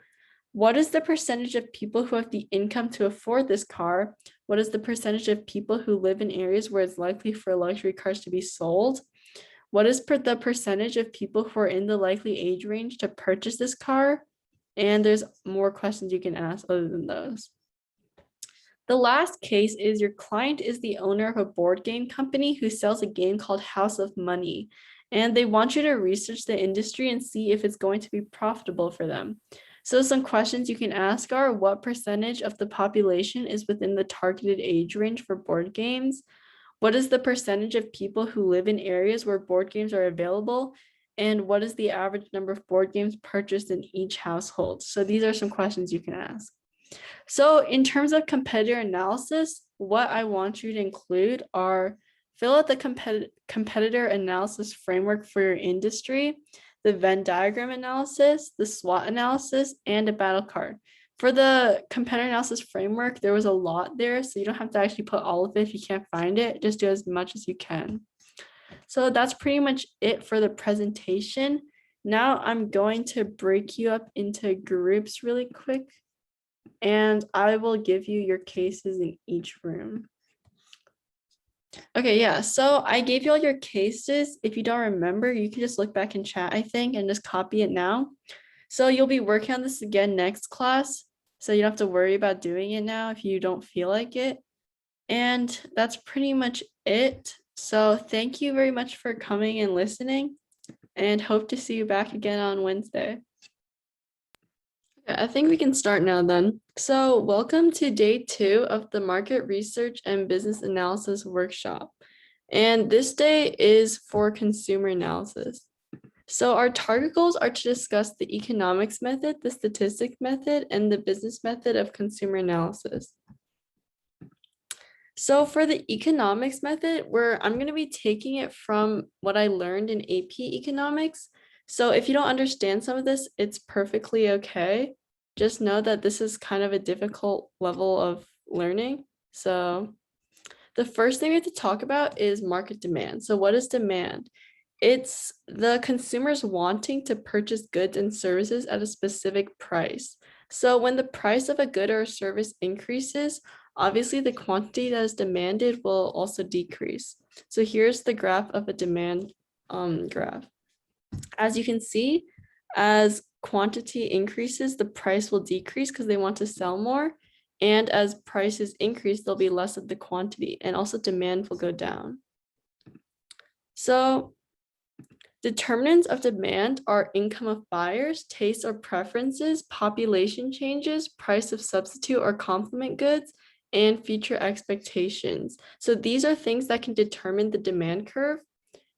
what is the percentage of people who have the income to afford this car? What is the percentage of people who live in areas where it's likely for luxury cars to be sold? What is the percentage of people who are in the likely age range to purchase this car? And there's more questions you can ask other than those. The last case is your client is the owner of a board game company who sells a game called House of Money, and they want you to research the industry and see if it's going to be profitable for them. So some questions you can ask are: what percentage of the population is within the targeted age range for board games? What is the percentage of people who live in areas where board games are available? And what is the average number of board games purchased in each household? So these are some questions you can ask. So in terms of competitor analysis, what I want you to include are: fill out the competitor analysis framework for your industry, the Venn diagram analysis, the SWOT analysis, and a battle card. For the competitor analysis framework, there was a lot there, so you don't have to actually put all of it if you can't find it. Just do as much as you can. So that's pretty much it for the presentation. Now I'm going to break you up into groups really quick, and I will give you your cases in each room. Okay, yeah, so I gave you all your cases. If you don't remember, you can just look back in chat, I think, and just copy it now. So you'll be working on this again next class, so you don't have to worry about doing it now if you don't feel like it. And that's pretty much it. So thank you very much for coming and listening, and hope to see you back again on Wednesday. I think we can start now then. So welcome to day 2 of the Market Research and Business Analysis Workshop. And this day is for consumer analysis. So our target goals are to discuss the economics method, the statistics method, and the business method of consumer analysis. So for the economics method, I'm going to be taking it from what I learned in AP Economics. So if you don't understand some of this, it's perfectly okay. Just know that this is kind of a difficult level of learning. So the first thing we have to talk about is market demand. So what is demand? It's the consumers wanting to purchase goods and services at a specific price. So when the price of a good or a service increases, obviously the quantity that is demanded will also decrease. So here's the graph of a demand graph. As you can see, as quantity increases, the price will decrease because they want to sell more. And as prices increase, there'll be less of the quantity, and also demand will go down. So determinants of demand are income of buyers, tastes or preferences, population changes, price of substitute or complement goods, and future expectations. So these are things that can determine the demand curve.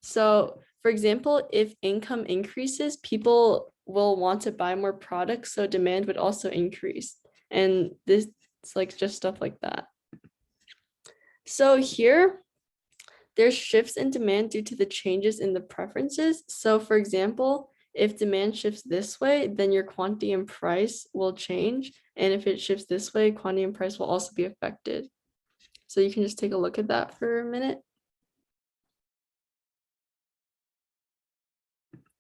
So for example, if income increases, people will want to buy more products, so demand would also increase. And this is like just stuff like that. So here, there's shifts in demand due to the changes in the preferences. So for example, if demand shifts this way, then your quantity and price will change. And if it shifts this way, quantity and price will also be affected. So you can just take a look at that for a minute.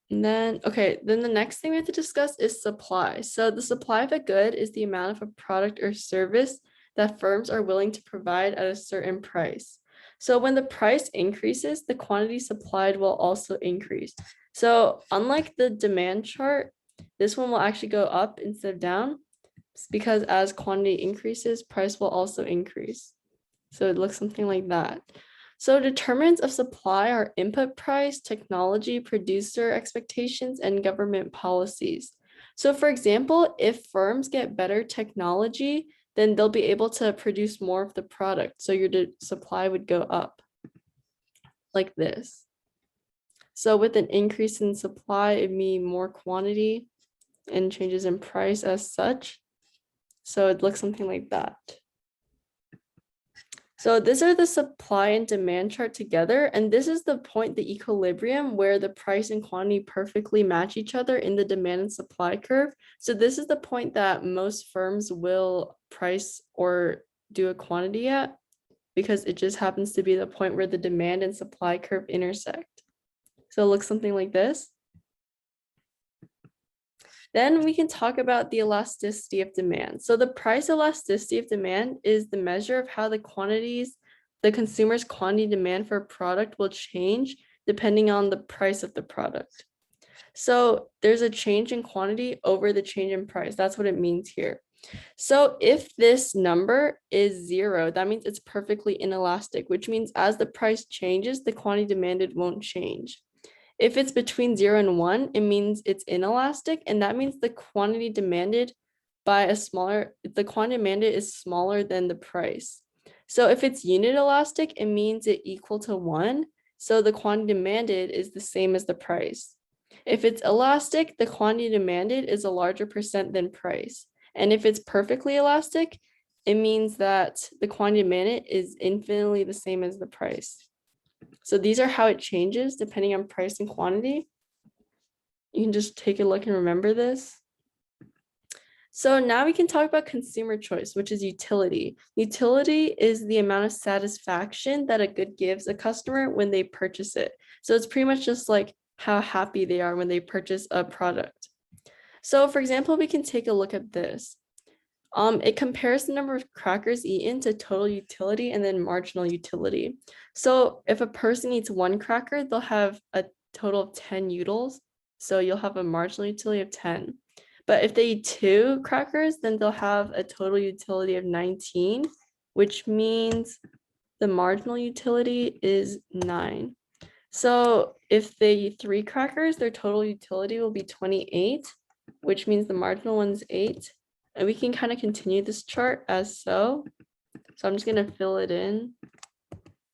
And then, okay, then the next thing we have to discuss is supply. So the supply of a good is the amount of a product or service that firms are willing to provide at a certain price. So when the price increases, the quantity supplied will also increase. So unlike the demand chart, this one will actually go up instead of down, because as quantity increases, price will also increase. So it looks something like that. So determinants of supply are input price, technology, producer expectations, and government policies. So for example, if firms get better technology, then they'll be able to produce more of the product. So your supply would go up like this. So with an increase in supply, it means more quantity and changes in price as such. So it looks something like that. So these are the supply and demand chart together, and this is the point, the equilibrium, where the price and quantity perfectly match each other in the demand and supply curve. So this is the point that most firms will price or do a quantity at, because it just happens to be the point where the demand and supply curve intersect. So it looks something like this. Then we can talk about the elasticity of demand. So the price elasticity of demand is the measure of how the quantities, the consumer's quantity demand for a product will change depending on the price of the product. So there's a change in quantity over the change in price. That's what it means here. So if this number is 0, that means it's perfectly inelastic, which means as the price changes, the quantity demanded won't change. If it's between 0 and 1, it means it's inelastic, and that means the quantity demanded the quantity demanded is smaller than the price. So if it's unit elastic, it means it equal to 1. So the quantity demanded is the same as the price. If it's elastic, the quantity demanded is a larger percent than price. And if it's perfectly elastic, it means that the quantity demanded is infinitely the same as the price. So these are how it changes depending on price and quantity. You can just take a look and remember this. So now we can talk about consumer choice, which is utility. Utility is the amount of satisfaction that a good gives a customer when they purchase it. So it's pretty much just like how happy they are when they purchase a product. So for example, we can take a look at this. It compares the number of crackers eaten to total utility and then marginal utility. So if a person eats 1 cracker, they'll have a total of 10 utils. So you'll have a marginal utility of 10. But if they eat 2 crackers, then they'll have a total utility of 19, which means the marginal utility is 9. So if they eat 3 crackers, their total utility will be 28, which means the marginal one's 8. And we can kind of continue this chart as so. So I'm just going to fill it in.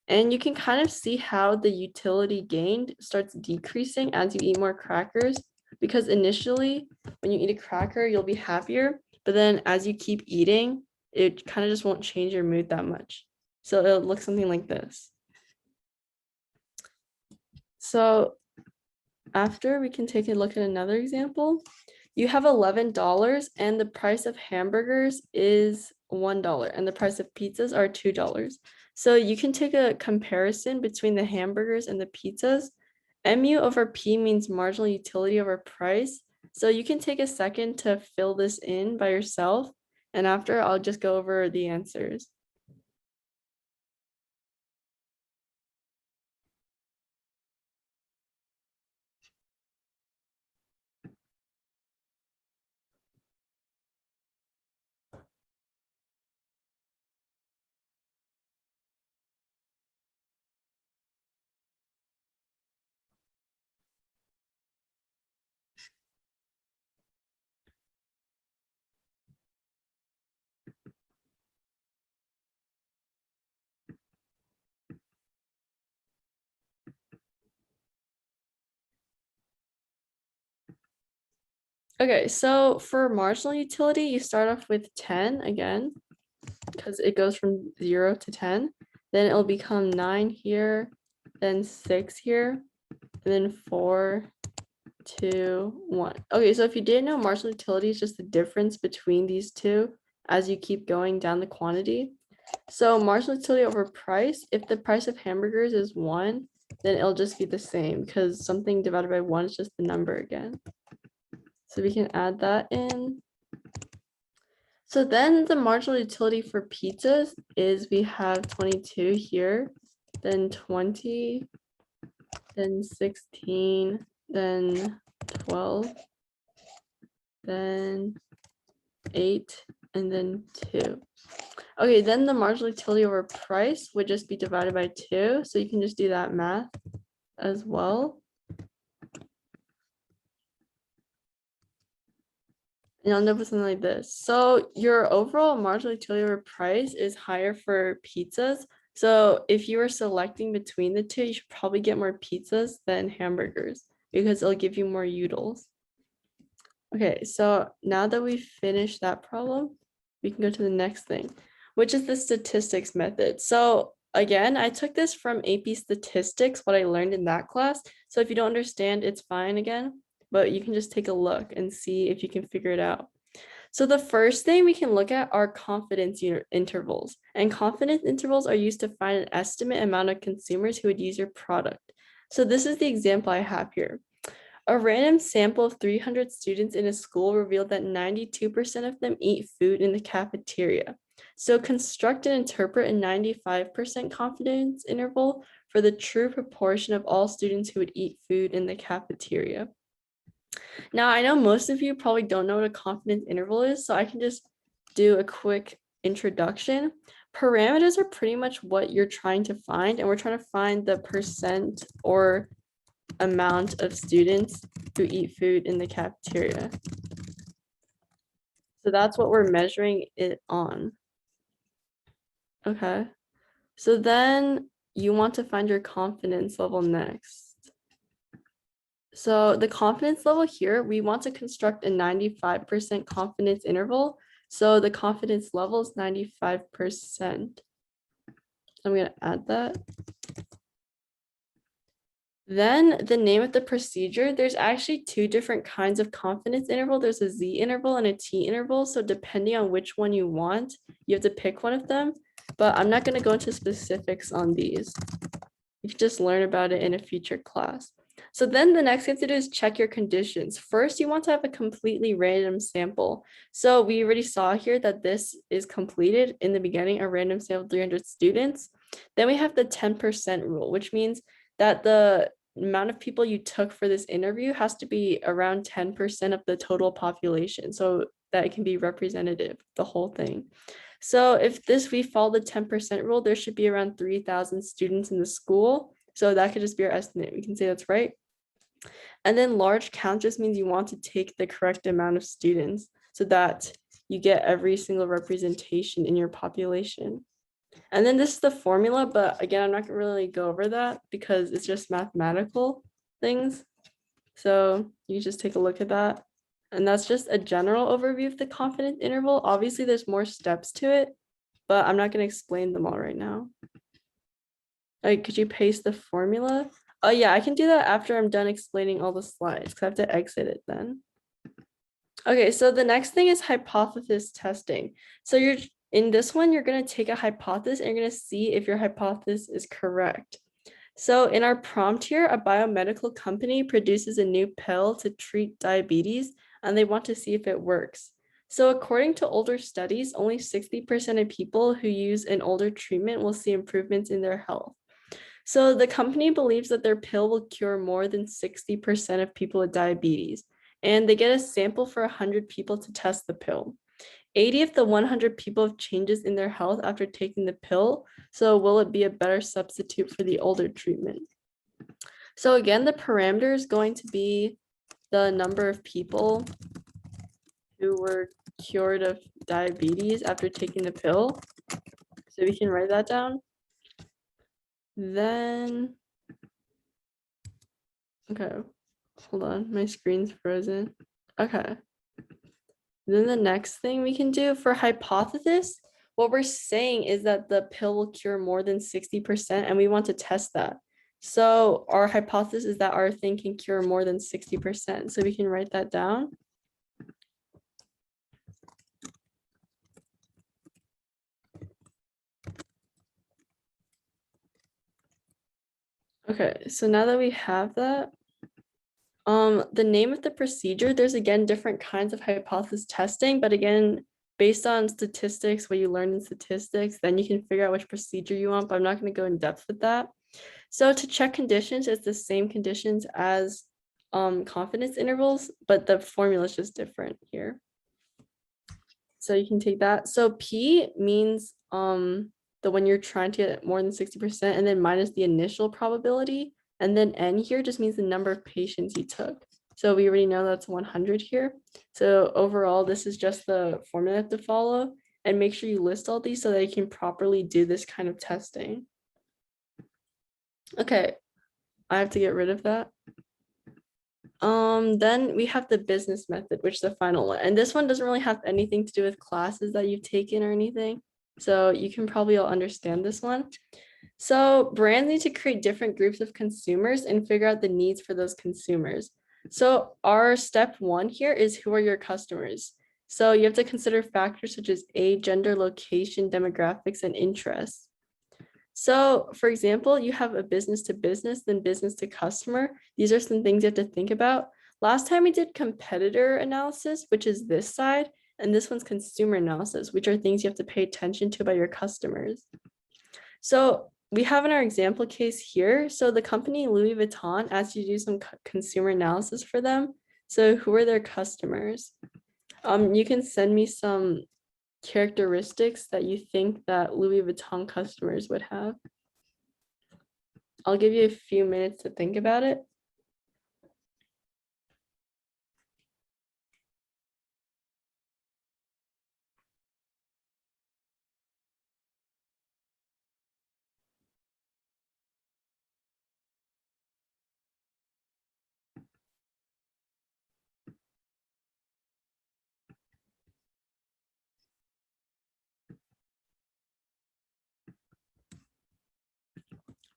And you can kind of see how the utility gained starts decreasing as you eat more crackers, because initially when you eat a cracker, you'll be happier. But then as you keep eating, it kind of just won't change your mood that much. So it'll look something like this. So after, we can take a look at another example. You have $11 and the price of hamburgers is $1 and the price of pizzas are $2. So you can take a comparison between the hamburgers and the pizzas. MU over P means marginal utility over price. So you can take a second to fill this in by yourself. And after, I'll just go over the answers. Okay, so for marginal utility, you start off with 10 again, because it goes from 0 to 10. Then it'll become 9 here, then 6 here, and then 4, 2, 1. Okay, so if you didn't know, marginal utility is just the difference between these two as you keep going down the quantity. So marginal utility over price, if the price of hamburgers is 1, then it'll just be the same because something divided by 1 is just the number again. So we can add that in. So then the marginal utility for pizzas is we have 22 here, then 20, then 16, then 12, then 8, and then 2. Okay, then the marginal utility over price would just be divided by 2. So you can just do that math as well. And I'll end up with something like this. So your overall marginal utility over price is higher for pizzas. So if you were selecting between the two, you should probably get more pizzas than hamburgers because it'll give you more utils. Okay, so now that we've finished that problem, we can go to the next thing, which is the statistics method. So again, I took this from AP Statistics, what I learned in that class. So if you don't understand, it's fine again, but you can just take a look and see if you can figure it out. So the first thing we can look at are confidence intervals. And confidence intervals are used to find an estimate amount of consumers who would use your product. So this is the example I have here. A random sample of 300 students in a school revealed that 92% of them eat food in the cafeteria. So construct and interpret a 95% confidence interval for the true proportion of all students who would eat food in the cafeteria. Now, I know most of you probably don't know what a confidence interval is, so I can just do a quick introduction. Parameters are pretty much what you're trying to find, and we're trying to find the percent or amount of students who eat food in the cafeteria. So that's what we're measuring it on. Okay. So then you want to find your confidence level next. So the confidence level here, we want to construct a 95% confidence interval. So the confidence level is 95%. I'm going to add that. Then the name of the procedure, there's actually two different kinds of confidence interval. There's a Z interval and a T interval. So depending on which one you want, you have to pick one of them. But I'm not going to go into specifics on these. You can just learn about it in a future class. So then the next thing to do is check your conditions. First, you want to have a completely random sample. So we already saw here that this is completed in the beginning, a random sample of 300 students. Then we have the 10% rule, which means that the amount of people you took for this interview has to be around 10% of the total population so that it can be representative, the whole thing. So if we follow the 10% rule, there should be around 3,000 students in the school. So that could just be our estimate. We can say that's right. And then large count just means you want to take the correct amount of students so that you get every single representation in your population. And then this is the formula, but again, I'm not gonna really go over that because it's just mathematical things. So you just take a look at that. And that's just a general overview of the confidence interval. Obviously, there's more steps to it, but I'm not gonna explain them all right now. Like, could you paste the formula? Oh yeah, I can do that after I'm done explaining all the slides because I have to exit it then. Okay, so the next thing is hypothesis testing. So you're in this one, you're going to take a hypothesis and you're going to see if your hypothesis is correct. So in our prompt here, a biomedical company produces a new pill to treat diabetes, and they want to see if it works. So according to older studies, only 60% of people who use an older treatment will see improvements in their health. So the company believes that their pill will cure more than 60% of people with diabetes, and they get a sample for 100 people to test the pill. 80 of the 100 people have changes in their health after taking the pill. So will it be a better substitute for the older treatment? So again, the parameter is going to be the number of people who were cured of diabetes after taking the pill. So we can write that down. Then, okay, hold on, my screen's frozen. Okay. Then the next thing we can do for hypothesis, what we're saying is that the pill will cure more than 60%, and we want to test that. So our hypothesis is that our thing can cure more than 60%. So we can write that down. Okay, so now that we have that, the name of the procedure, there's again different kinds of hypothesis testing, but again, based on statistics, what you learn in statistics, then you can figure out which procedure you want, but I'm not going to go in depth with that. So to check conditions, it's the same conditions as confidence intervals, but the formula is just different here. So you can take that. So P means the when you're trying to get more than 60%, and then minus the initial probability. And then N here just means the number of patients you took. So we already know that's 100 here. So overall, this is just the formula to follow, and make sure you list all these so that you can properly do this kind of testing. Okay, I have to get rid of that. Then we have the business method, which is the final one. And this one doesn't really have anything to do with classes that you've taken or anything. So you can probably all understand this one. So brands need to create different groups of consumers and figure out the needs for those consumers. So our step one here is, who are your customers? So you have to consider factors such as age, gender, location, demographics, and interests. So for example, you have a business to business, then business to customer. These are some things you have to think about. Last time we did competitor analysis, which is this side, and this one's consumer analysis, which are things you have to pay attention to about your customers. So we have in our example case here, so the company Louis Vuitton asked you to do some consumer analysis for them. So who are their customers? You can send me some characteristics that you think that Louis Vuitton customers would have. I'll give you a few minutes to think about it.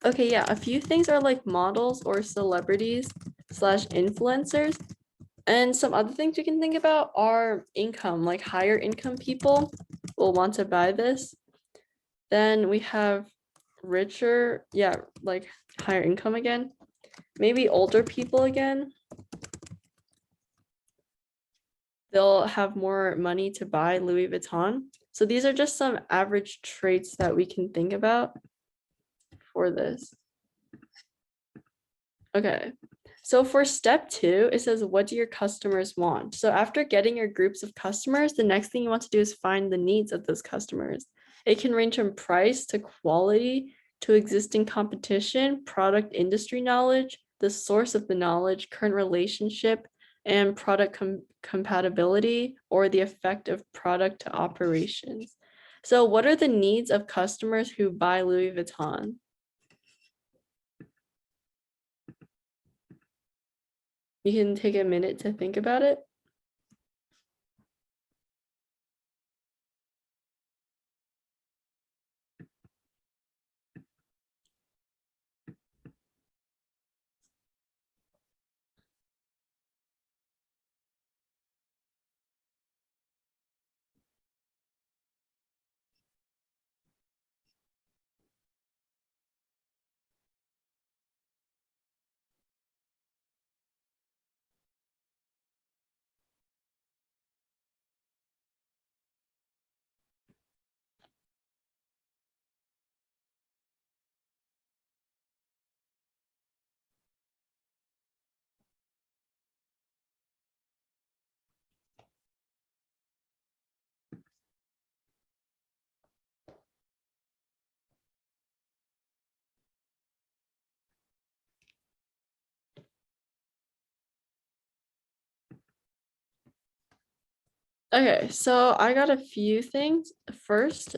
Okay, yeah, a few things are like models or celebrities slash influencers. And some other things we can think about are income, like higher income people will want to buy this. Then we have richer, yeah, like higher income again. Maybe older people again. They'll have more money to buy Louis Vuitton. So these are just some average traits that we can think about for this. Okay, so for step two, it says, what do your customers want? So after getting your groups of customers, the next thing you want to do is find the needs of those customers. It can range from price to quality to existing competition, product industry knowledge, the source of the knowledge, current relationship, and product compatibility, or the effect of product to operations. So what are the needs of customers who buy Louis Vuitton? You can take a minute to think about it. Okay, so I got a few things. First,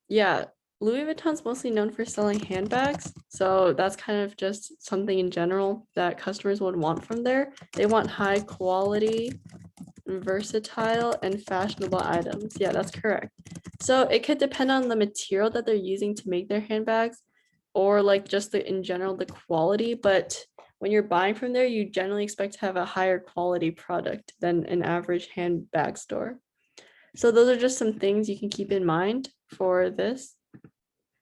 yeah, Louis Vuitton's mostly known for selling handbags. So that's kind of just something in general that customers would want from there. They want high quality, versatile, and fashionable items. Yeah, that's correct. So it could depend on the material that they're using to make their handbags, or like just in general the quality, but when you're buying from there, you generally expect to have a higher quality product than an average handbag store. So those are just some things you can keep in mind for this.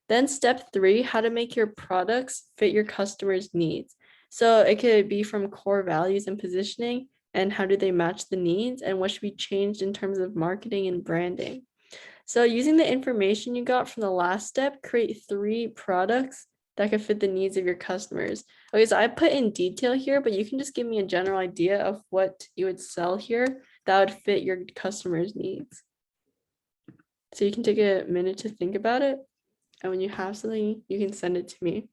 Then step 3, how to make your products fit your customers' needs. So it could be from core values and positioning, and how do they match the needs, and what should be changed in terms of marketing and branding. So using the information you got from the last step, create 3 products that could fit the needs of your customers. Okay, so I put in detail here, but you can just give me a general idea of what you would sell here that would fit your customers' needs. So you can take a minute to think about it. And when you have something, you can send it to me.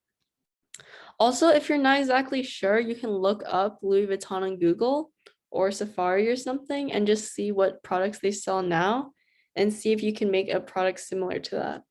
Also, if you're not exactly sure, you can look up Louis Vuitton on Google or Safari or something and just see what products they sell now and see if you can make a product similar to that.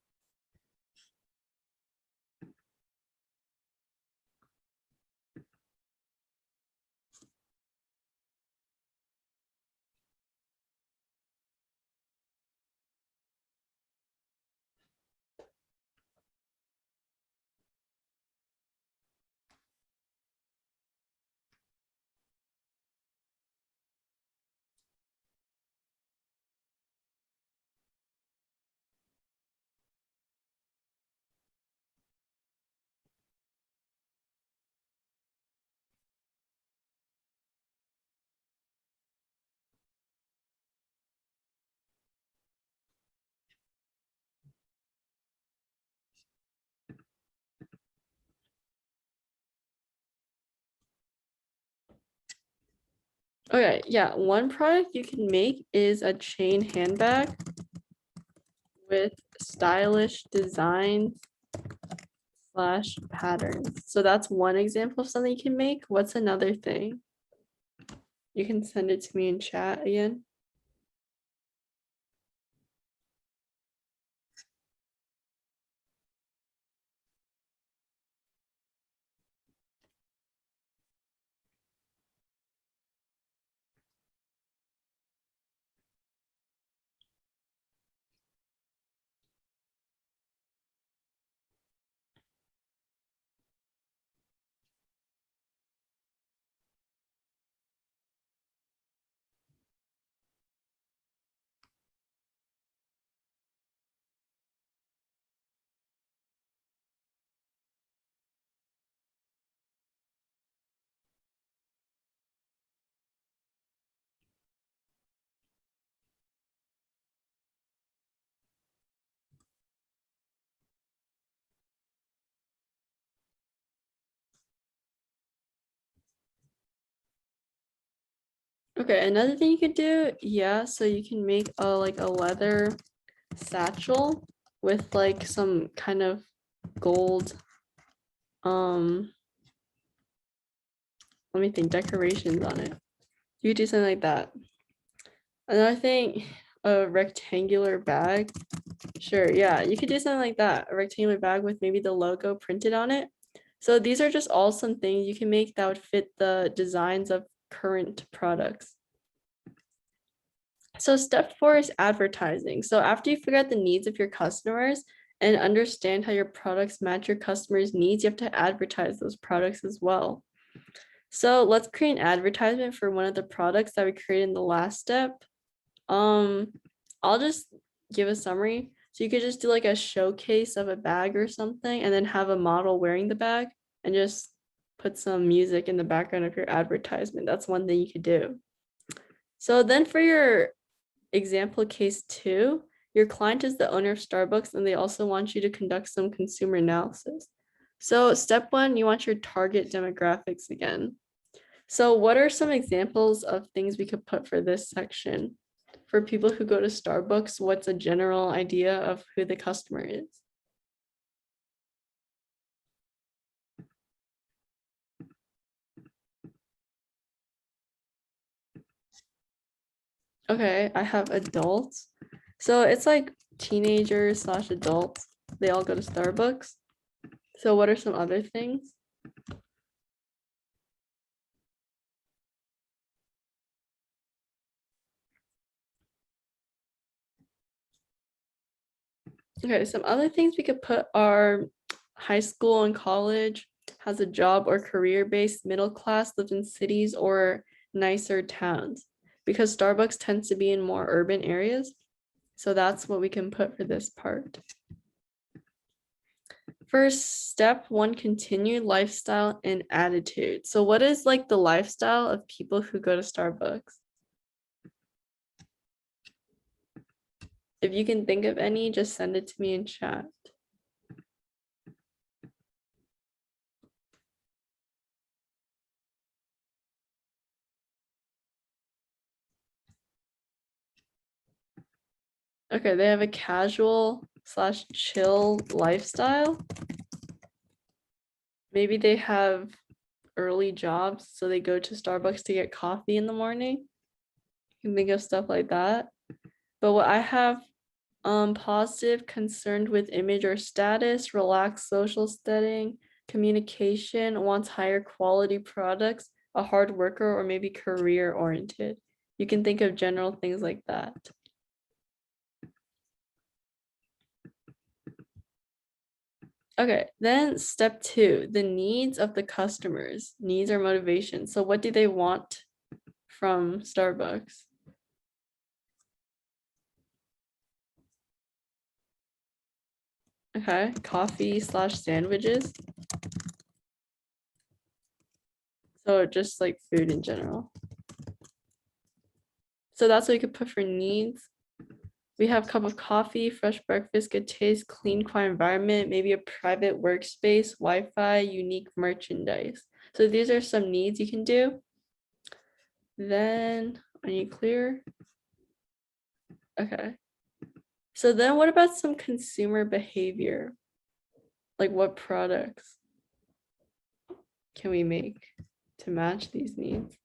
Okay, yeah, one product you can make is a chain handbag with stylish design slash patterns. So that's one example of something you can make. What's another thing? You can send it to me in chat again. Okay, another thing you could do, yeah, so you can make a like a leather satchel with like some kind of gold let me think, decorations on it. You could do something like that. Another thing, a rectangular bag. Sure, yeah, you could do something like that. A rectangular bag with maybe the logo printed on it. So these are just all some things you can make that would fit the designs of current products. So step 4 is advertising. So after you figure out the needs of your customers and understand how your products match your customers' needs, you have to advertise those products as well. So let's create an advertisement for one of the products that we created in the last step. I'll just give a summary. So you could just do like a showcase of a bag or something and then have a model wearing the bag and just put some music in the background of your advertisement. That's one thing you could do. So then for your example case 2, your client is the owner of Starbucks and they also want you to conduct some consumer analysis. So step 1, you want your target demographics again. So what are some examples of things we could put for this section? For people who go to Starbucks, what's a general idea of who the customer is? Okay, I have adults. So it's like teenagers slash adults. They all go to Starbucks. So what are some other things? Okay, some other things we could put are high school and college, has a job or career-based middle class, lives in cities or nicer towns, because Starbucks tends to be in more urban areas. So that's what we can put for this part. First, step one, continued lifestyle and attitude. So what is like the lifestyle of people who go to Starbucks? If you can think of any, just send it to me in chat. Okay, they have a casual slash chill lifestyle. Maybe they have early jobs, so they go to Starbucks to get coffee in the morning. You can think of stuff like that. But what I have, positive, concerned with image or status, relaxed social setting, communication, wants higher quality products, a hard worker, or maybe career oriented. You can think of general things like that. Okay, then step two, the needs of the customers, needs or motivation. So what do they want from Starbucks? Okay, coffee slash sandwiches. So just like food in general. So that's what we could put for needs. We have cup of coffee, fresh breakfast, good taste, clean, quiet environment, maybe a private workspace, Wi-Fi, unique merchandise. So these are some needs you can do. Then, are you clear? Okay. So then what about some consumer behavior? Like what products can we make to match these needs?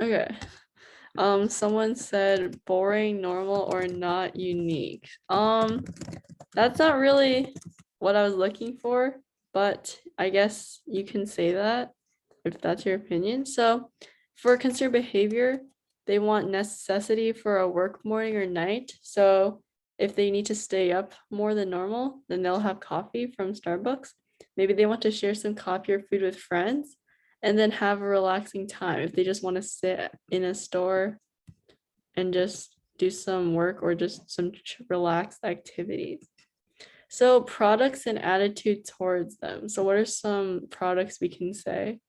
Okay. Someone said boring, normal, or not unique. That's not really what I was looking for, but I guess you can say that if that's your opinion. So for consumer behavior, they want necessity for a work morning or night. So if they need to stay up more than normal, then they'll have coffee from Starbucks. Maybe they want to share some coffee or food with friends and then have a relaxing time. If they just want to sit in a store and just do some work or just some relaxed activities. So products and attitude towards them. So what are some products we can say?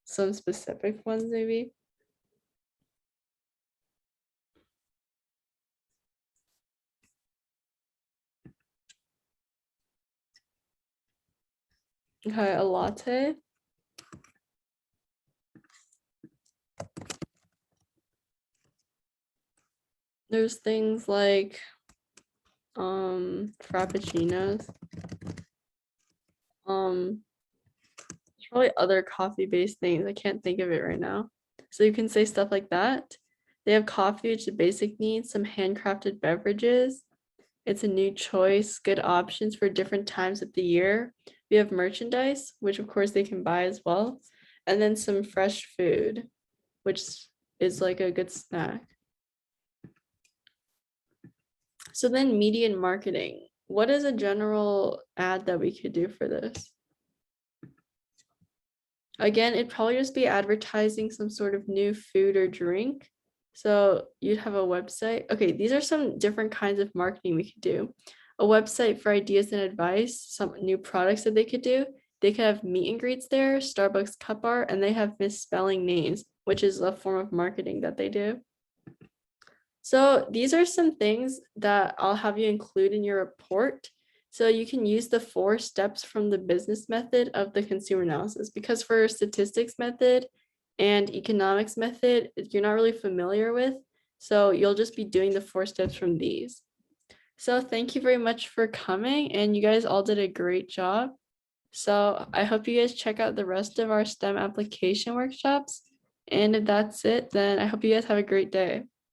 Some specific ones maybe? Okay, a latte. There's things like frappuccinos. There's probably other coffee-based things. I can't think of it right now. So you can say stuff like that. They have coffee, which is a basic need, some handcrafted beverages. It's a new choice, good options for different times of the year. We have merchandise, which of course they can buy as well. And then some fresh food, which is like a good snack. So then media and marketing. What is a general ad that we could do for this? Again, it'd probably just be advertising some sort of new food or drink. So you'd have a website. Okay, these are some different kinds of marketing we could do. A website for ideas and advice, some new products that they could do. They could have meet and greets there, Starbucks cup art, and they have misspelling names, which is a form of marketing that they do. So these are some things that I'll have you include in your report. So you can use the 4 steps from the business method of the consumer analysis, because for statistics method and economics method, you're not really familiar with. So you'll just be doing the 4 steps from these. So thank you very much for coming, and you guys all did a great job. So I hope you guys check out the rest of our STEM application workshops. And if that's it, then I hope you guys have a great day.